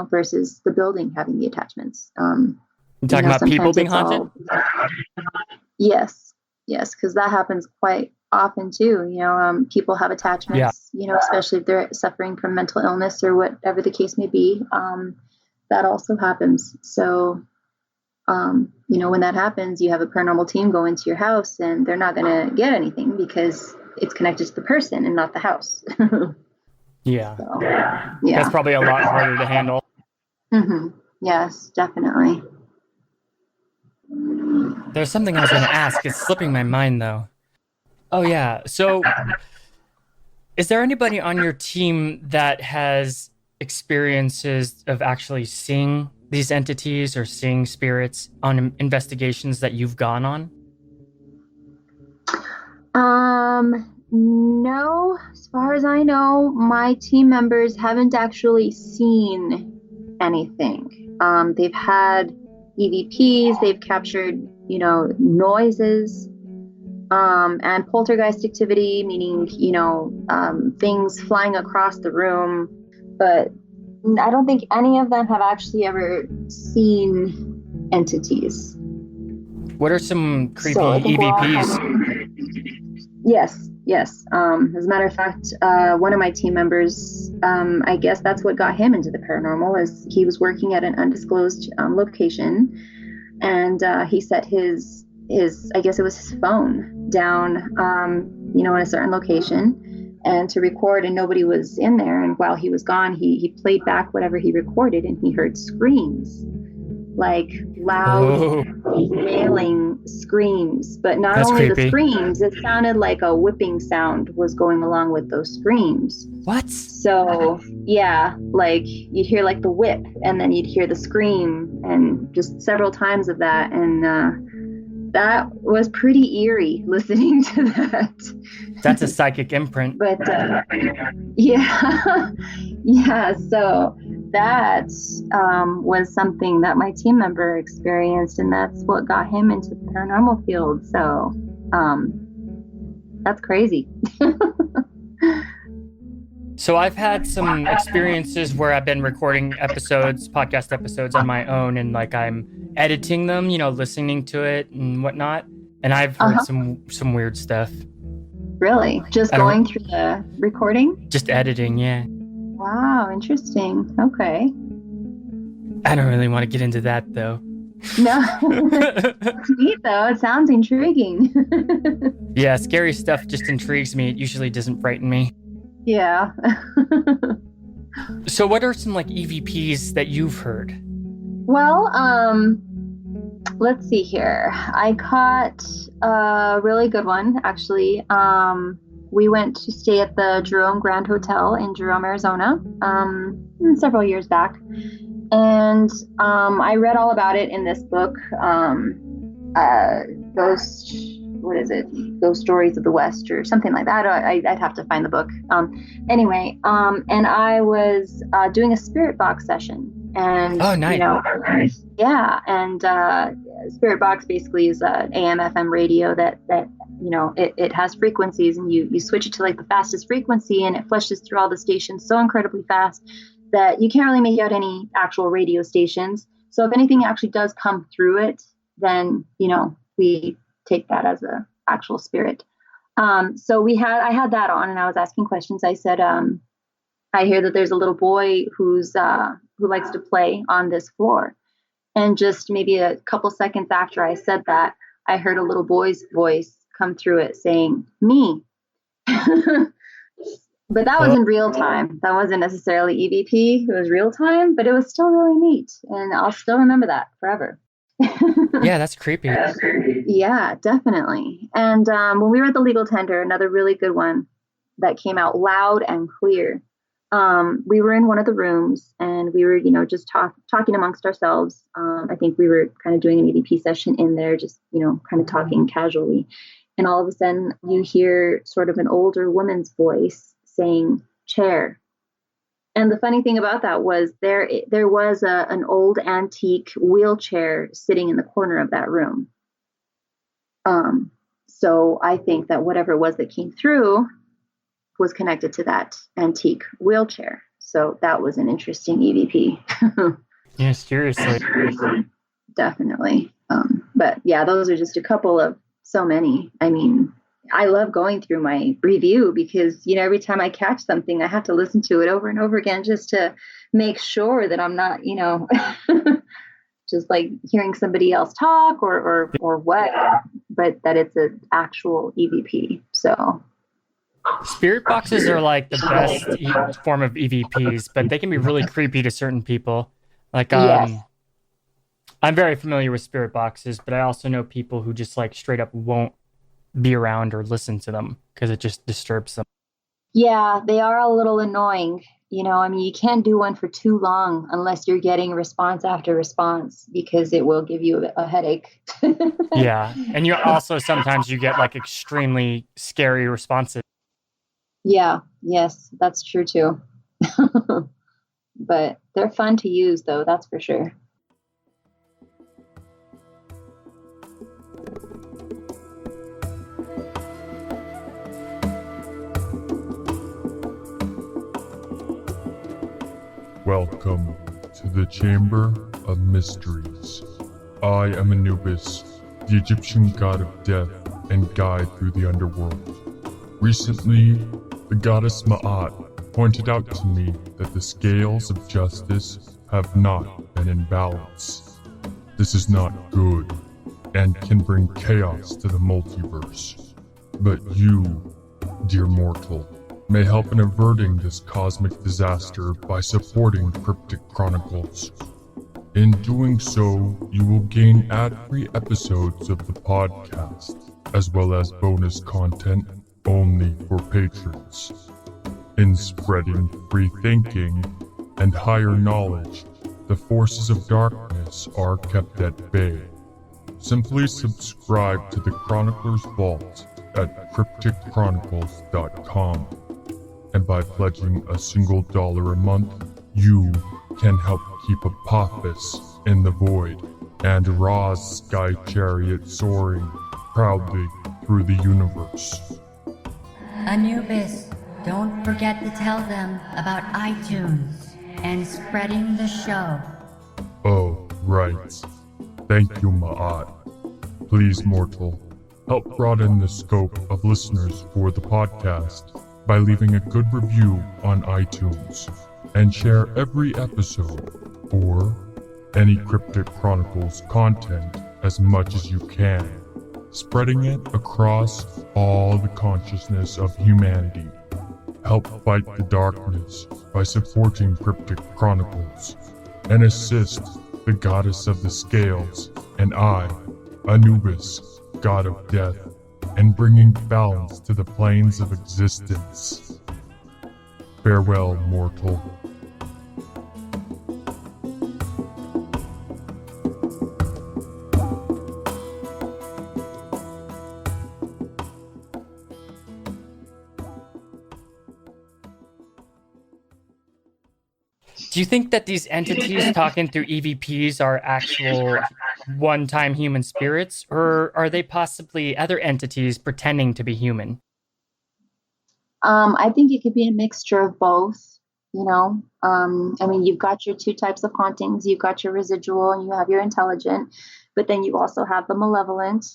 versus the building having the attachments. You talking about people being haunted? Yes. Yes. Because that happens quite often too. People have attachments, especially if they're suffering from mental illness or whatever the case may be. That also happens. So, when that happens, you have a paranormal team go into your house and they're not going to get anything because it's connected to the person and not the house. Yeah. So, yeah. That's probably a lot harder to handle. Mm-hmm. Yes, definitely. There's something I was going to ask. It's slipping my mind, though. Oh, yeah. So, is there anybody on your team that has experiences of actually seeing these entities or seeing spirits on investigations that you've gone on? No, as far as I know, my team members haven't actually seen anything. They've had EVPs, they've captured, noises, and poltergeist activity, meaning, things flying across the room. But I don't think any of them have actually ever seen entities. What are some creepy EVPs? Yes. As a matter of fact, one of my team members, I guess that's what got him into the paranormal, is he was working at an undisclosed location, and he set his I guess it was his phone down, in a certain location, and to record, and nobody was in there. And while he was gone, he played back whatever he recorded, and he heard screams, like loud, wailing screams. But not That's only creepy. the screams, it sounded like a whipping sound was going along with those screams. What? So, yeah, like you'd hear like the whip, and then you'd hear the scream, and just several times of that. And that was pretty eerie listening to that. That's a psychic imprint. But yeah, yeah. So that was something that my team member experienced, and that's what got him into the paranormal field. So that's crazy. So I've had some experiences where I've been recording podcast episodes on my own, and like I'm editing them, listening to it and whatnot. And I've heard some weird stuff. Really? Just going through the recording? Just editing, yeah. Wow, interesting. Okay. I don't really want to get into that, though. No. It's neat, though. It sounds intriguing. Yeah, scary stuff just intrigues me. It usually doesn't frighten me. Yeah. So what are some like EVPs that you've heard? Well, let's see here. I caught a really good one, actually. We went to stay at the Jerome Grand Hotel in Jerome, Arizona, several years back. And I read all about it in this book, Those Stories of the West, or something like that. I'd have to find the book. Anyway, and I was doing a spirit box session. And, oh, nice. Yeah. And spirit box basically is an AM FM radio that it has frequencies, and you switch it to like the fastest frequency, and it flushes through all the stations so incredibly fast that you can't really make out any actual radio stations. So if anything actually does come through it, then, we take that as a actual spirit. So I had that on, and I was asking questions. I said, I hear that there's a little boy who likes to play on this floor. And just maybe a couple seconds after I said that, I heard a little boy's voice come through it saying, "Me." But that was in real time. That wasn't necessarily EVP. It was real time, but it was still really neat. And I'll still remember that forever. Yeah, that's creepy. Yeah, definitely. And when we were at the legal tender, another really good one that came out loud and clear. We were in one of the rooms and we were, just talking amongst ourselves. I think we were kind of doing an EVP session in there, just, kind of talking casually. And all of a sudden you hear sort of an older woman's voice saying chair. And the funny thing about that was there was an old antique wheelchair sitting in the corner of that room. So I think that whatever it was that came through was connected to that antique wheelchair. So that was an interesting EVP. Yeah, seriously. Definitely. But yeah, those are just a couple of so many. I mean, I love going through my review because, every time I catch something, I have to listen to it over and over again just to make sure that I'm not, just like hearing somebody else talk or what, but that it's an actual EVP. So Spirit boxes are like the best form of EVPs, but they can be really creepy to certain people. Like, yes. I'm very familiar with spirit boxes, but I also know people who just like straight up won't be around or listen to them because it just disturbs them. Yeah, they are a little annoying. I mean, you can't do one for too long unless you're getting response after response because it will give you a headache. Yeah. And you also sometimes you get like extremely scary responses. Yeah, yes, that's true too. But they're fun to use though, that's for sure. Welcome to the Chamber of Mysteries. I am Anubis, the Egyptian god of death and guide through the underworld. Recently, the goddess Ma'at pointed out to me that the scales of justice have not been in balance. This is not good and can bring chaos to the multiverse. But you, dear mortal, may help in averting this cosmic disaster by supporting Cryptic Chronicles. In doing so, you will gain ad-free episodes of the podcast, as well as bonus content only for patrons. In spreading free thinking and higher knowledge, the forces of darkness are kept at bay. Simply subscribe to the Chronicler's Vault at crypticchronicles.com. And by pledging a single $1 a month, you can help keep Apophis in the void and Ra's sky chariot soaring proudly through the universe. Anubis, don't forget to tell them about iTunes and spreading the show. Oh, right. Thank you, Ma'at. Please, mortal, help broaden the scope of listeners for the podcast by leaving a good review on iTunes and share every episode or any Cryptic Chronicles content as much as you can, spreading it across all the consciousness of humanity. Help fight the darkness by supporting Cryptic Chronicles and assist the goddess of the scales and I, Anubis, god of death, and bringing balance to the planes of existence. Farewell, mortal. Do you think that these entities talking through EVPs are actual one-time human spirits, or are they possibly other entities pretending to be human? I think it could be a mixture of both, I mean, you've got your two types of hauntings. You've got your residual and you have your intelligent, but then you also have the malevolent,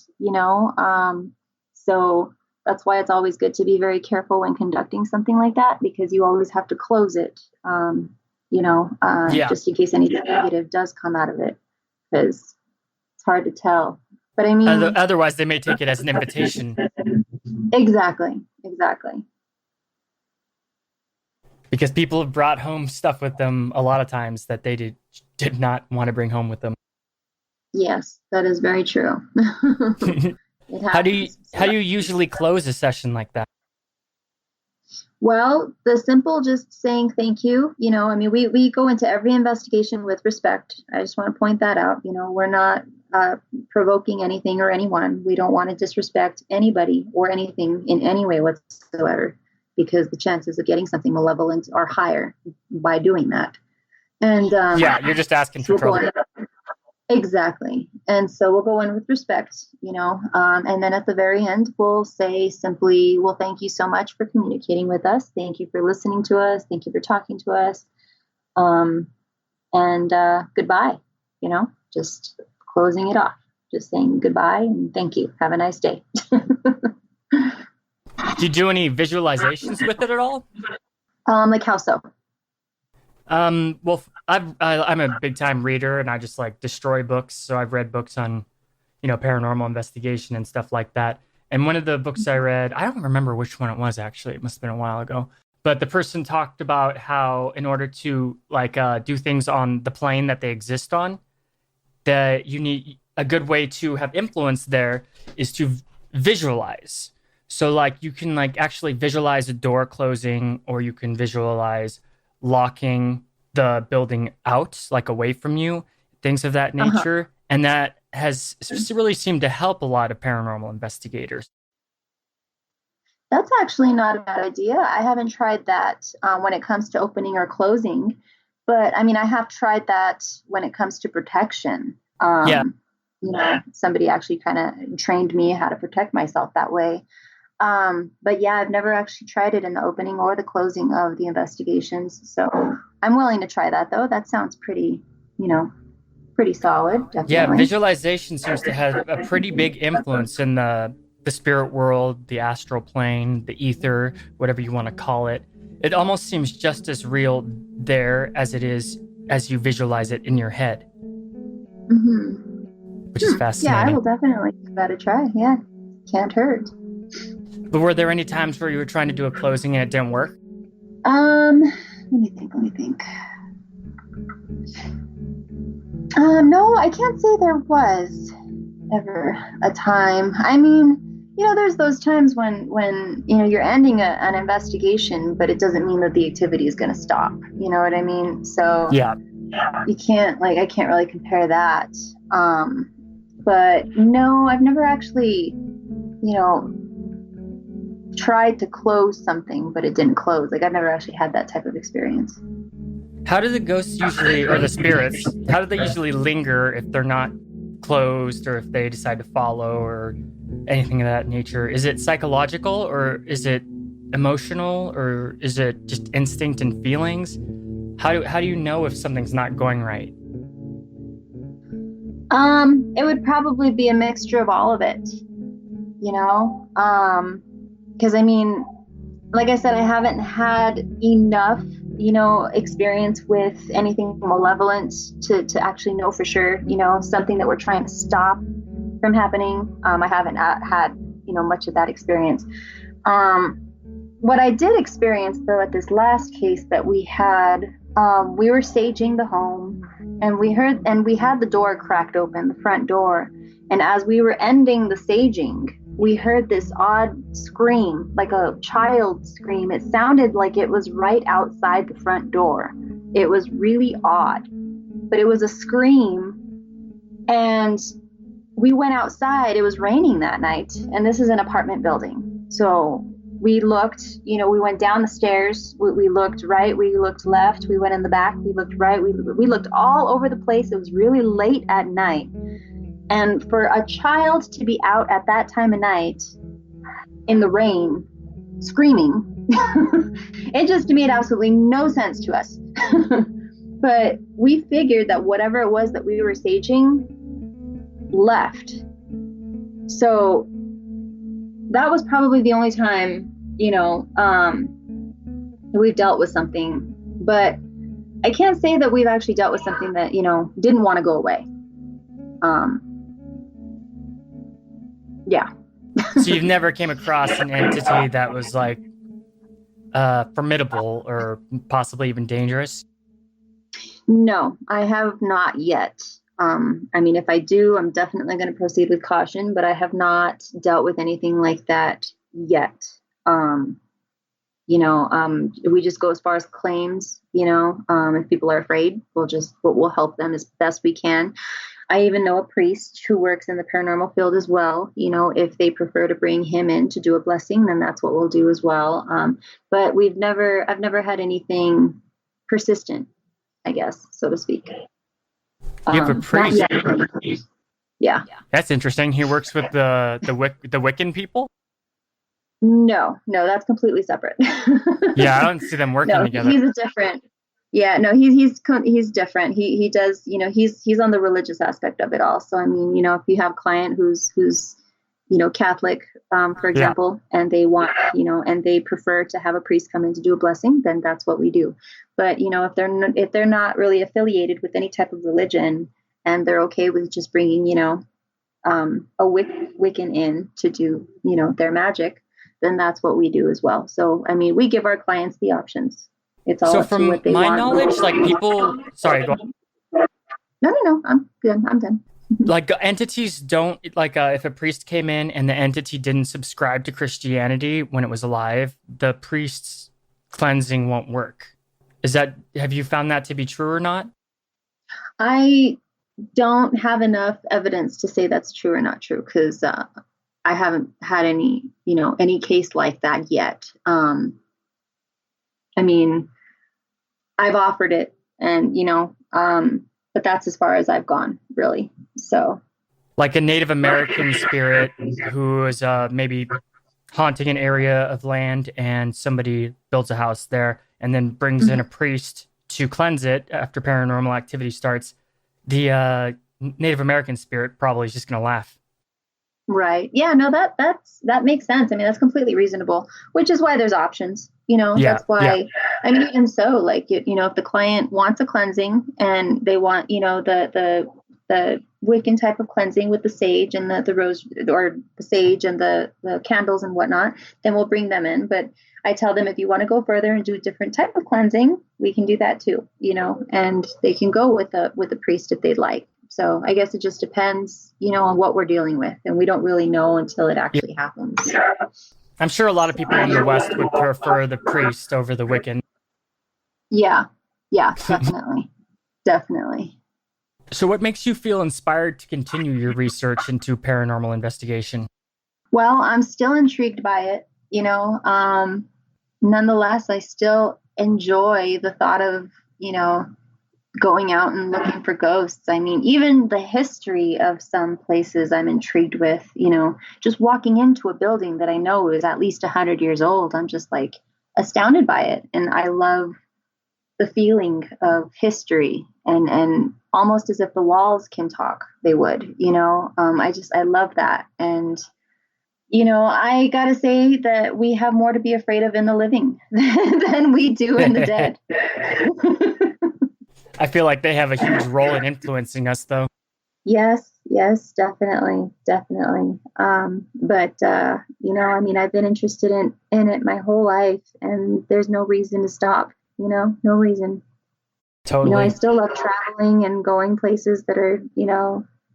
so that's why it's always good to be very careful when conducting something like that, because you always have to close it, just in case anything negative does come out of it, because it's hard to tell. But I mean, Otherwise, they may take it as an invitation. Exactly. Because people have brought home stuff with them a lot of times that they did not want to bring home with them. Yes, that is very true. It happens. How do you usually close a session like that? Well, the simple just saying thank you. I mean, we go into every investigation with respect. I just want to point that out. We're not provoking anything or anyone. We don't want to disrespect anybody or anything in any way whatsoever, because the chances of getting something malevolent are higher by doing that. And yeah, you're just asking for trouble. Exactly. And so we'll go in with respect, and then at the very end, we'll say simply, well, thank you so much for communicating with us. Thank you for listening to us. Thank you for talking to us. And goodbye, just closing it off, just saying goodbye and thank you. Have a nice day. Do you do any visualizations with it at all? Like how so? Well, I'm a big time reader, and I just like destroy books. So I've read books on, paranormal investigation and stuff like that. And one of the books I read, I don't remember which one it was actually. It must have been a while ago. But the person talked about how in order to do things on the plane that they exist on, that you need a good way to have influence there is to visualize. So you can actually visualize a door closing, or you can visualize locking the building out, away from you, things of that nature. And that has really seemed to help a lot of paranormal investigators. That's actually not a bad idea. I haven't tried that when it comes to opening or closing, but I mean, I have tried that when it comes to protection. Somebody actually kind of trained me how to protect myself that way. But yeah, I've never actually tried it in the opening or the closing of the investigations. So I'm willing to try that though. That sounds pretty solid. Definitely. Yeah, visualization seems to have a pretty big influence in the spirit world, the astral plane, the ether, whatever you want to call it. It almost seems just as real there as it is as you visualize it in your head. Mm-hmm. Which is fascinating. Yeah, I will definitely give that a try. Yeah, can't hurt. But were there any times where you were trying to do a closing and it didn't work? Let me think. No, I can't say there was ever a time. I mean, there's those times when you're ending an investigation, but it doesn't mean that the activity is going to stop. You know what I mean? So yeah, you can't I can't really compare that. But no, I've never actually, tried to close something, but it didn't close. I've never actually had that type of experience. How do the ghosts usually, or the spirits, how do they usually linger if they're not closed, or if they decide to follow, or anything of that nature? Is it psychological, or is it emotional, or is it just instinct and feelings? How do you know if something's not going right? It would probably be a mixture of all of it, because I mean, like I said, I haven't had enough, experience with anything malevolent to actually know for sure, something that we're trying to stop from happening. I haven't had, much of that experience. What I did experience though at this last case that we had, we were saging the home, and we had the door cracked open, the front door. And as we were ending the saging, we heard this odd scream, like a child scream. It sounded like it was right outside the front door. It was really odd, but it was a scream. And we went outside. It was raining that night, and this is an apartment building. So we looked, we went down the stairs. We looked right, we looked left, we went in the back, we looked right, we looked all over the place. It was really late at night. And for a child to be out at that time of night in the rain, screaming, it just made absolutely no sense to us. But we figured that whatever it was that we were saging left. So that was probably the only time, we've dealt with something. But I can't say that we've actually dealt with something that, didn't want to go away. Yeah. So you've never came across an entity that was formidable or possibly even dangerous? No, I have not yet. I mean, if I do, I'm definitely going to proceed with caution, but I have not dealt with anything like that yet. Um, we just go as far as claims. If people are afraid, we'll help them as best we can. I even know a priest who works in the paranormal field as well. If they prefer to bring him in to do a blessing, then that's what we'll do as well. But I've never had anything persistent, I guess, so to speak. You have a priest. Yeah. That's interesting. He works with the Wiccan people? No, that's completely separate. Yeah, I don't see them working together. He's a different. Yeah, no, he's different. He does, he's on the religious aspect of it all. So I mean, if you have a client who's Catholic, for example, and they want, and they prefer to have a priest come in to do a blessing, then that's what we do. But if they're not really affiliated with any type of religion, and they're okay with just bringing a Wiccan in to do their magic, then that's what we do as well. So I mean, we give our clients the options. It's all up to what they want. So from my knowledge, like people, sorry, go on. No, I'm good. I'm done. Like entities don't if a priest came in and the entity didn't subscribe to Christianity when it was alive, the priest's cleansing won't work. Have you found that to be true or not? I don't have enough evidence to say that's true or not true, because I haven't had any case like that yet. I mean, I've offered it, and but that's as far as I've gone, really. So, like a Native American spirit who is maybe haunting an area of land, and somebody builds a house there and then brings in a priest to cleanse it after paranormal activity starts. The Native American spirit probably is just going to laugh. Right. Yeah, no, that makes sense. I mean, that's completely reasonable, which is why there's options. That's why, I mean, even so, like, if the client wants a cleansing and they want, the Wiccan type of cleansing with the sage and the rose, or the sage and the candles and whatnot, then we'll bring them in. But I tell them, if you want to go further and do a different type of cleansing, we can do that too, and they can go with a priest if they'd like. So I guess it just depends, on what we're dealing with, and we don't really know until it actually happens. I'm sure a lot of people in the West would prefer the priest over the Wiccan. Yeah, definitely. So what makes you feel inspired to continue your research into paranormal investigation? Well, I'm still intrigued by it, nonetheless, I still enjoy the thought of, going out and looking for ghosts. I mean, even the history of some places I'm intrigued with, just walking into a building that I know is at least 100 years old. I'm just like astounded by it. And I love the feeling of history, and almost as if the walls can talk, they would, I love that. And, I gotta say that we have more to be afraid of in the living than we do in the dead. I feel like they have a huge role in influencing us, though. Yes, definitely. But I mean, I've been interested in it my whole life, and there's no reason to stop, no reason. Totally. I still love traveling and going places that are,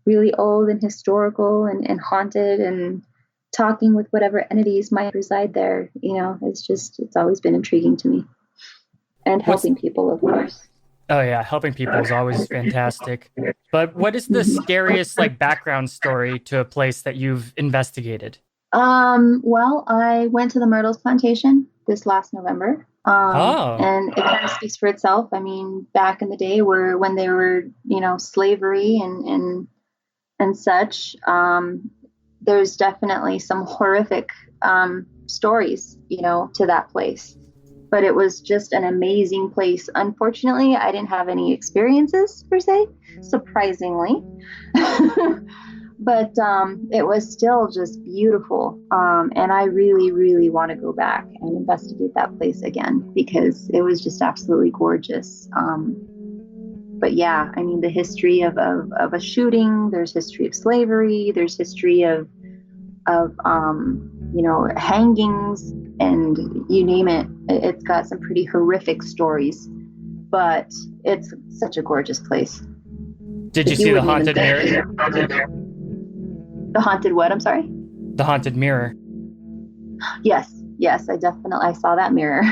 really old and historical and haunted, and talking with whatever entities might reside there. It's always been intriguing to me. And helping people, of course. Oh yeah, helping people is always fantastic. But what is the scariest background story to a place that you've investigated? Well, I went to the Myrtles plantation this last November. And it kind of speaks for itself. I mean, back in the day when they were, slavery and such, there's definitely some horrific stories, to that place. But it was just an amazing place. Unfortunately, I didn't have any experiences per se, surprisingly. But it was still just beautiful. And I really, really want to go back and investigate that place again, because it was just absolutely gorgeous. But yeah, I mean, the history of a shooting, there's history of slavery, there's history of hangings, and you name it. It's got some pretty horrific stories, but it's such a gorgeous place. Did you see the haunted mirror? The haunted what? I'm sorry? The haunted mirror. Yes, I saw that mirror.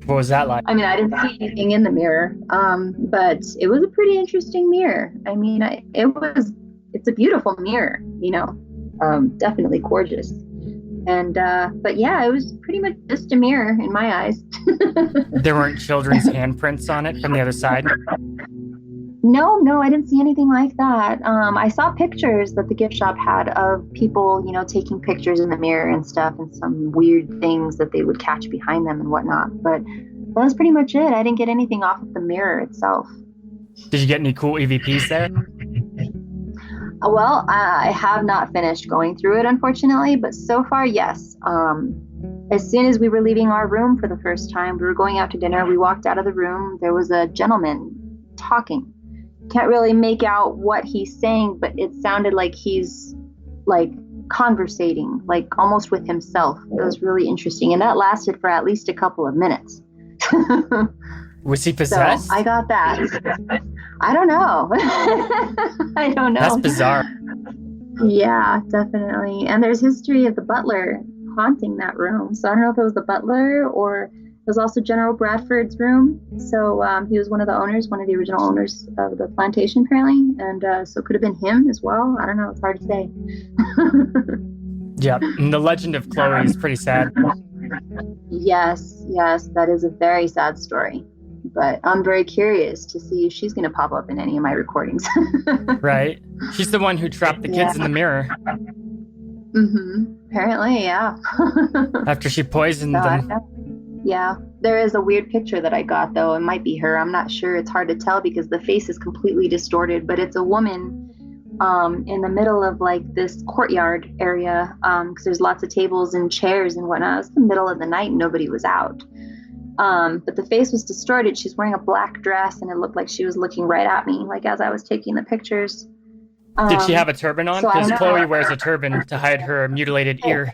What was that like? I mean, I didn't see anything in the mirror, but it was a pretty interesting mirror. I mean, it's a beautiful mirror, definitely gorgeous. And, but yeah, it was pretty much just a mirror in my eyes. There weren't children's handprints on it from the other side? No, I didn't see anything like that. I saw pictures that the gift shop had of people, taking pictures in the mirror and stuff, and some weird things that they would catch behind them and whatnot. But that was pretty much it. I didn't get anything off of the mirror itself. Did you get any cool EVPs there? Well, I have not finished going through it, unfortunately, but so far, yes. As soon as we were leaving our room for the first time, we were going out to dinner. We walked out of the room. There was a gentleman talking. Can't really make out what he's saying, but it sounded like he's like conversating, like almost with himself. It was really interesting, and that lasted for at least a couple of minutes. Was he possessed? So I got that. I don't know. I don't know. That's bizarre. Yeah, definitely. And there's history of the butler haunting that room. So I don't know if it was the butler or it was also General Bradford's room. So he was one of the original owners of the plantation, apparently. And so it could have been him as well. I don't know. It's hard to say. Yeah, and the legend of Chloe is pretty sad. Yes, that is a very sad story. But I'm very curious to see if she's going to pop up in any of my recordings. Right. She's the one who trapped the kids in the mirror. Apparently, yeah. After she poisoned them. Yeah. There is a weird picture that I got, though. It might be her. I'm not sure. It's hard to tell because the face is completely distorted. But it's a woman in the middle of like this courtyard area because there's lots of tables and chairs and whatnot. It's the middle of the night and nobody was out. But the face was distorted. She's wearing a black dress and it looked like she was looking right at me, like as I was taking the pictures. Did she have a turban on? So Because Chloe wears a turban to hide her mutilated ear.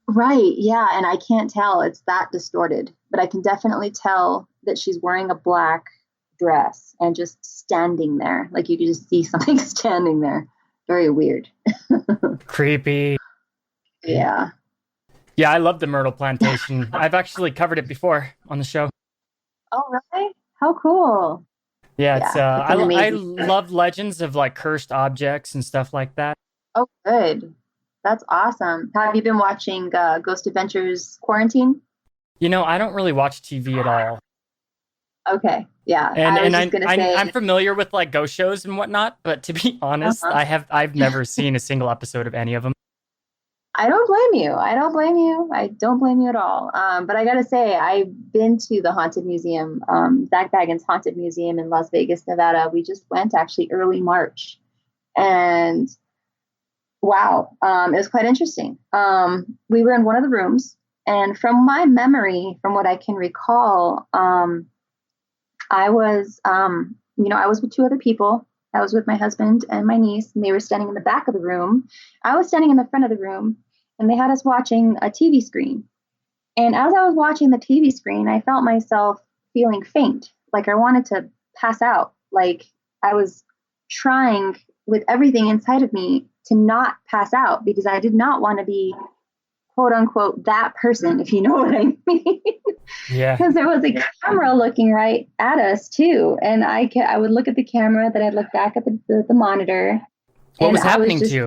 Right, yeah, and I can't tell. It's that distorted. But I can definitely tell that she's wearing a black dress and just standing there. Like you could just see something standing there. Very weird. Creepy. Yeah. Yeah, I love the Myrtle Plantation. I've actually covered it before on the show. Oh, really? How cool. Yeah, it's I amazing. love legends of like cursed objects and stuff like that. Oh, good. That's awesome. Have you been watching Ghost Adventures Quarantine? I don't really watch TV at all. Okay, yeah. I'm familiar with like ghost shows and whatnot, but to be honest, I've never seen a single episode of any of them. I don't blame you. I don't blame you at all. But I gotta say, I've been to the Haunted Museum, Zach Bagans Haunted Museum in Las Vegas, Nevada. We just went actually early March, and wow, it was quite interesting. We were in one of the rooms, and from my memory, from what I can recall, I was, I was with two other people. I was with my husband and my niece, and they were standing in the back of the room. I was standing in the front of the room, and they had us watching a TV screen. And as I was watching the TV screen, I felt myself feeling faint, like I wanted to pass out. Like I was trying with everything inside of me to not pass out because I did not want to be, quote unquote, that person, if you know what I mean. Yeah. Because there was a camera looking right at us too, and I would look at the camera, then I'd look back at the monitor. What was happening to you?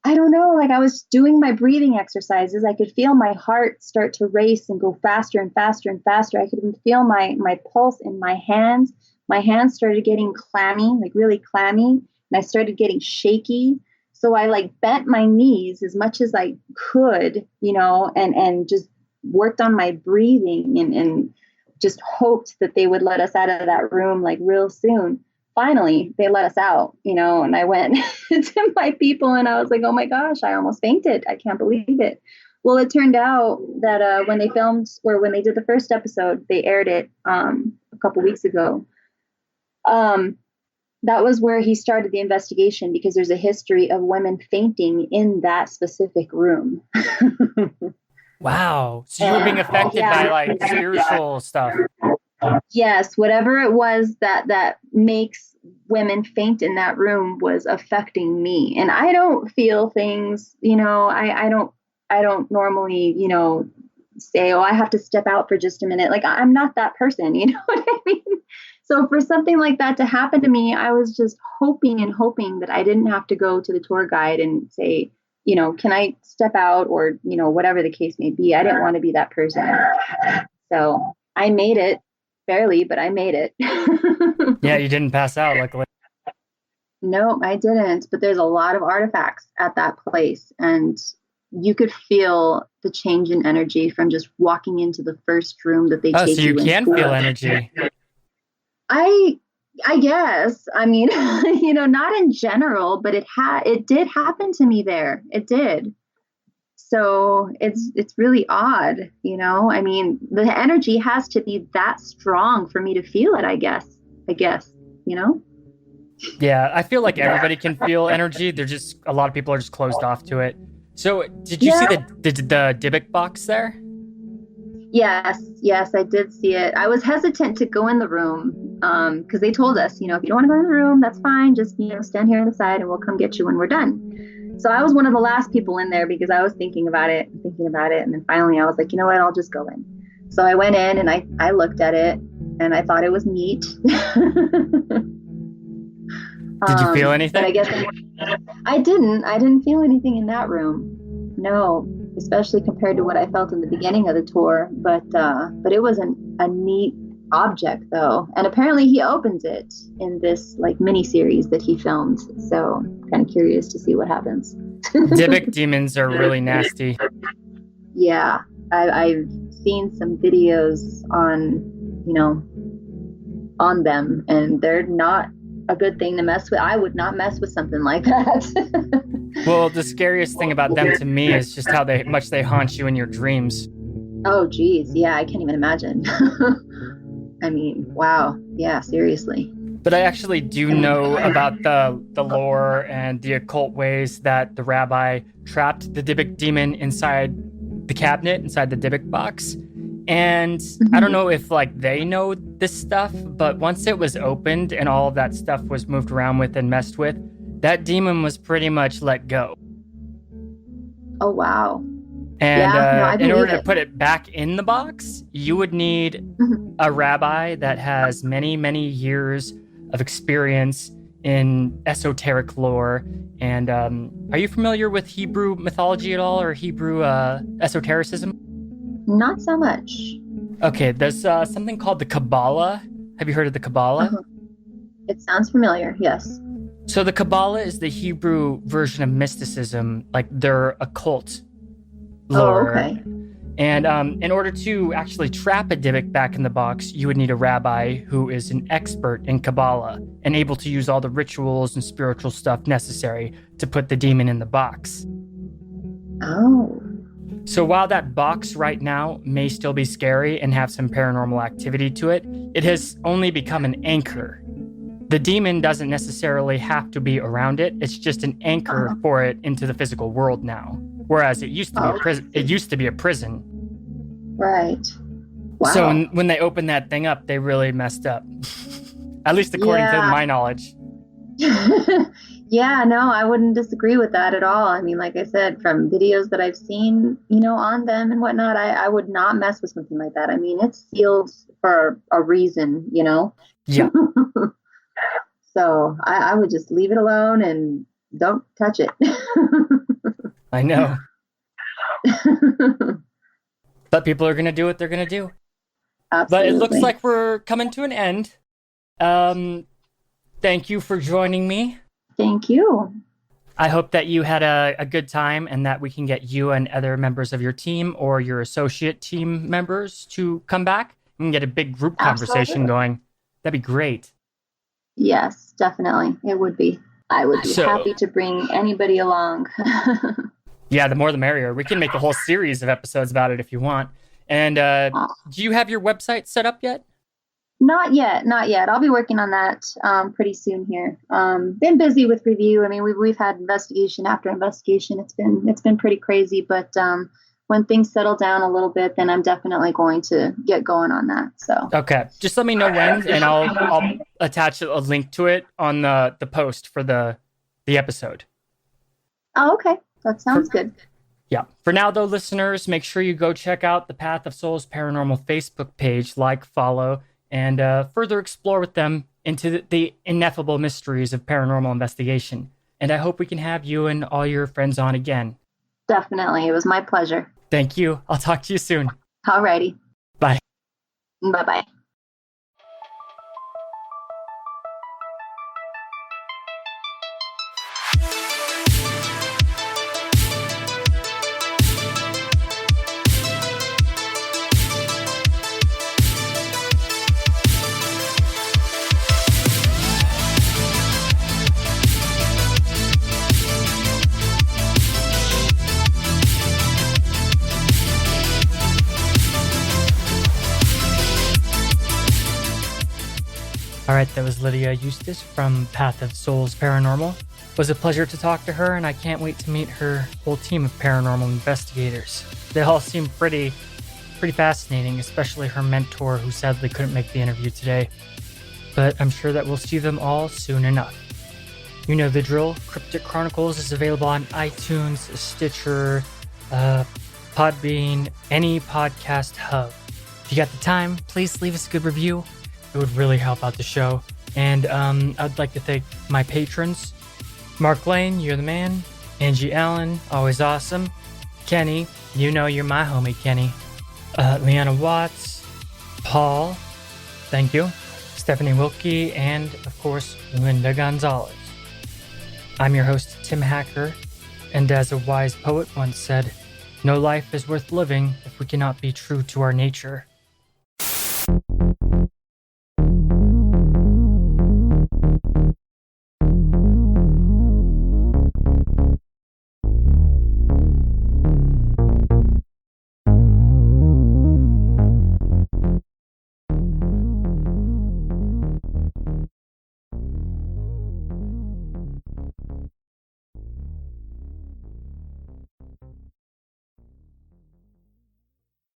I don't know. Like I was doing my breathing exercises. I could feel my heart start to race and go faster and faster and faster. I could even feel my pulse in my hands. My hands started getting clammy, like really clammy, and I started getting shaky. So I like bent my knees as much as I could, and just worked on my breathing and just hoped that they would let us out of that room like real soon. Finally, they let us out, and I went to my people and I was like, oh my gosh, I almost fainted. I can't believe it. Well, it turned out that when they filmed or when they did the first episode, they aired it a couple weeks ago. that was where he started the investigation, because there's a history of women fainting in that specific room. Wow. So you were being affected by like spiritual stuff. Yes, whatever it was that makes women faint in that room was affecting me. And I don't feel things, I don't normally, say, oh, I have to step out for just a minute. Like, I'm not that person, you know what I mean? So for something like that to happen to me, I was just hoping that I didn't have to go to the tour guide and say, can I step out, or, whatever the case may be. I didn't want to be that person. So I made it. Barely, but I made it. Yeah, you didn't pass out, luckily. No, I didn't. But there's a lot of artifacts at that place, and you could feel the change in energy from just walking into the first room that they take you. Oh, so you can feel energy. I guess. I mean, not in general, but it did happen to me there. It did. So it's really odd, I mean, the energy has to be that strong for me to feel it, I guess, Yeah, I feel like everybody can feel energy. They're just, a lot of people are just closed off to it. So did you see the Dybbuk box there? Yes, I did see it. I was hesitant to go in the room because they told us, if you don't want to go in the room, that's fine. Just, stand here on the side and we'll come get you when we're done. So I was one of the last people in there because I was thinking about it. And then finally I was like, you know what, I'll just go in. So I went in and I looked at it and I thought it was neat. Did you feel anything? But I guess I didn't feel anything in that room. No, especially compared to what I felt in the beginning of the tour. But it was a neat object though. And apparently he opens it in this like mini series that he filmed. So I'm kind of curious to see what happens. Dybbuk demons are really nasty. Yeah, I've seen some videos on them, and they're not a good thing to mess with. I would not mess with something like that. Well, the scariest thing about them to me is just how much they haunt you in your dreams. Oh, geez. Yeah, I can't even imagine. I mean, wow. Yeah, seriously. But I actually do know about the lore and the occult ways that the rabbi trapped the Dybbuk demon inside the cabinet, inside the Dybbuk box. And I don't know if they know this stuff, but once it was opened and all of that stuff was moved around with and messed with, that demon was pretty much let go. Oh, wow. And in order to put it back in the box, you would need a rabbi that has many, many years of experience in esoteric lore. And are you familiar with Hebrew mythology at all, or Hebrew esotericism? Not so much. Okay, there's something called the Kabbalah. Have you heard of the Kabbalah? It sounds familiar, yes. So the Kabbalah is the Hebrew version of mysticism, like their occult lore. Oh, okay. And in order to actually trap a Dybbuk back in the box, you would need a rabbi who is an expert in Kabbalah and able to use all the rituals and spiritual stuff necessary to put the demon in the box. Oh. So while that box right now may still be scary and have some paranormal activity to it, it has only become an anchor. The demon doesn't necessarily have to be around it. It's just an anchor for it into the physical world now. Whereas it used to be a prison. It used to be a prison. Right. Wow. So when they opened that thing up, they really messed up. At least according to my knowledge. Yeah, no, I wouldn't disagree with that at all. I mean, like I said, from videos that I've seen, on them and whatnot, I would not mess with something like that. I mean, it's sealed for a reason, Yeah. So I would just leave it alone and don't touch it. I know. But people are going to do what they're going to do. Absolutely. But it looks like we're coming to an end. Thank you for joining me. Thank you. I hope that you had a good time and that we can get you and other members of your team or your associate team members to come back and get a big group conversation going. That'd be great. Yes, definitely. It would be. I would be happy to bring anybody along. Yeah, the more the merrier. We can make a whole series of episodes about it if you want. And do you have your website set up yet? Not yet, not yet. I'll be working on that pretty soon here. Been busy with review. I mean, we've had investigation after investigation. It's been pretty crazy, but when things settle down a little bit, then I'm definitely going to get going on that. So Okay, just let me know when, and I'll attach a link to it on the post for the episode. oh, okay, that sounds good. Yeah. For now, though, listeners, make sure you go check out the Path of Souls Paranormal Facebook page, like, follow, and further explore with them into the ineffable mysteries of paranormal investigation. And I hope we can have you and all your friends on again. Definitely, it was my pleasure. Thank you. I'll talk to you soon. Alrighty, Bye. bye-bye. All right, that was Lydia Eustace from Path of Souls Paranormal. It was a pleasure to talk to her, and I can't wait to meet her whole team of paranormal investigators. They all seem pretty fascinating, especially her mentor, who sadly couldn't make the interview today. But I'm sure that we'll see them all soon enough. You know the drill. Cryptic Chronicles is available on iTunes, Stitcher, Podbean, any podcast hub. If you got the time, please leave us a good review. It would really help out the show. And I'd like to thank my patrons. Mark Lane, you're the man. Angie Allen, always awesome. Kenny, you know you're my homie, Kenny. Leanna Watts, Paul, thank you. Stephanie Wilkie, and of course, Linda Gonzalez. I'm your host, Tim Hacker, and as a wise poet once said, no life is worth living if we cannot be true to our nature.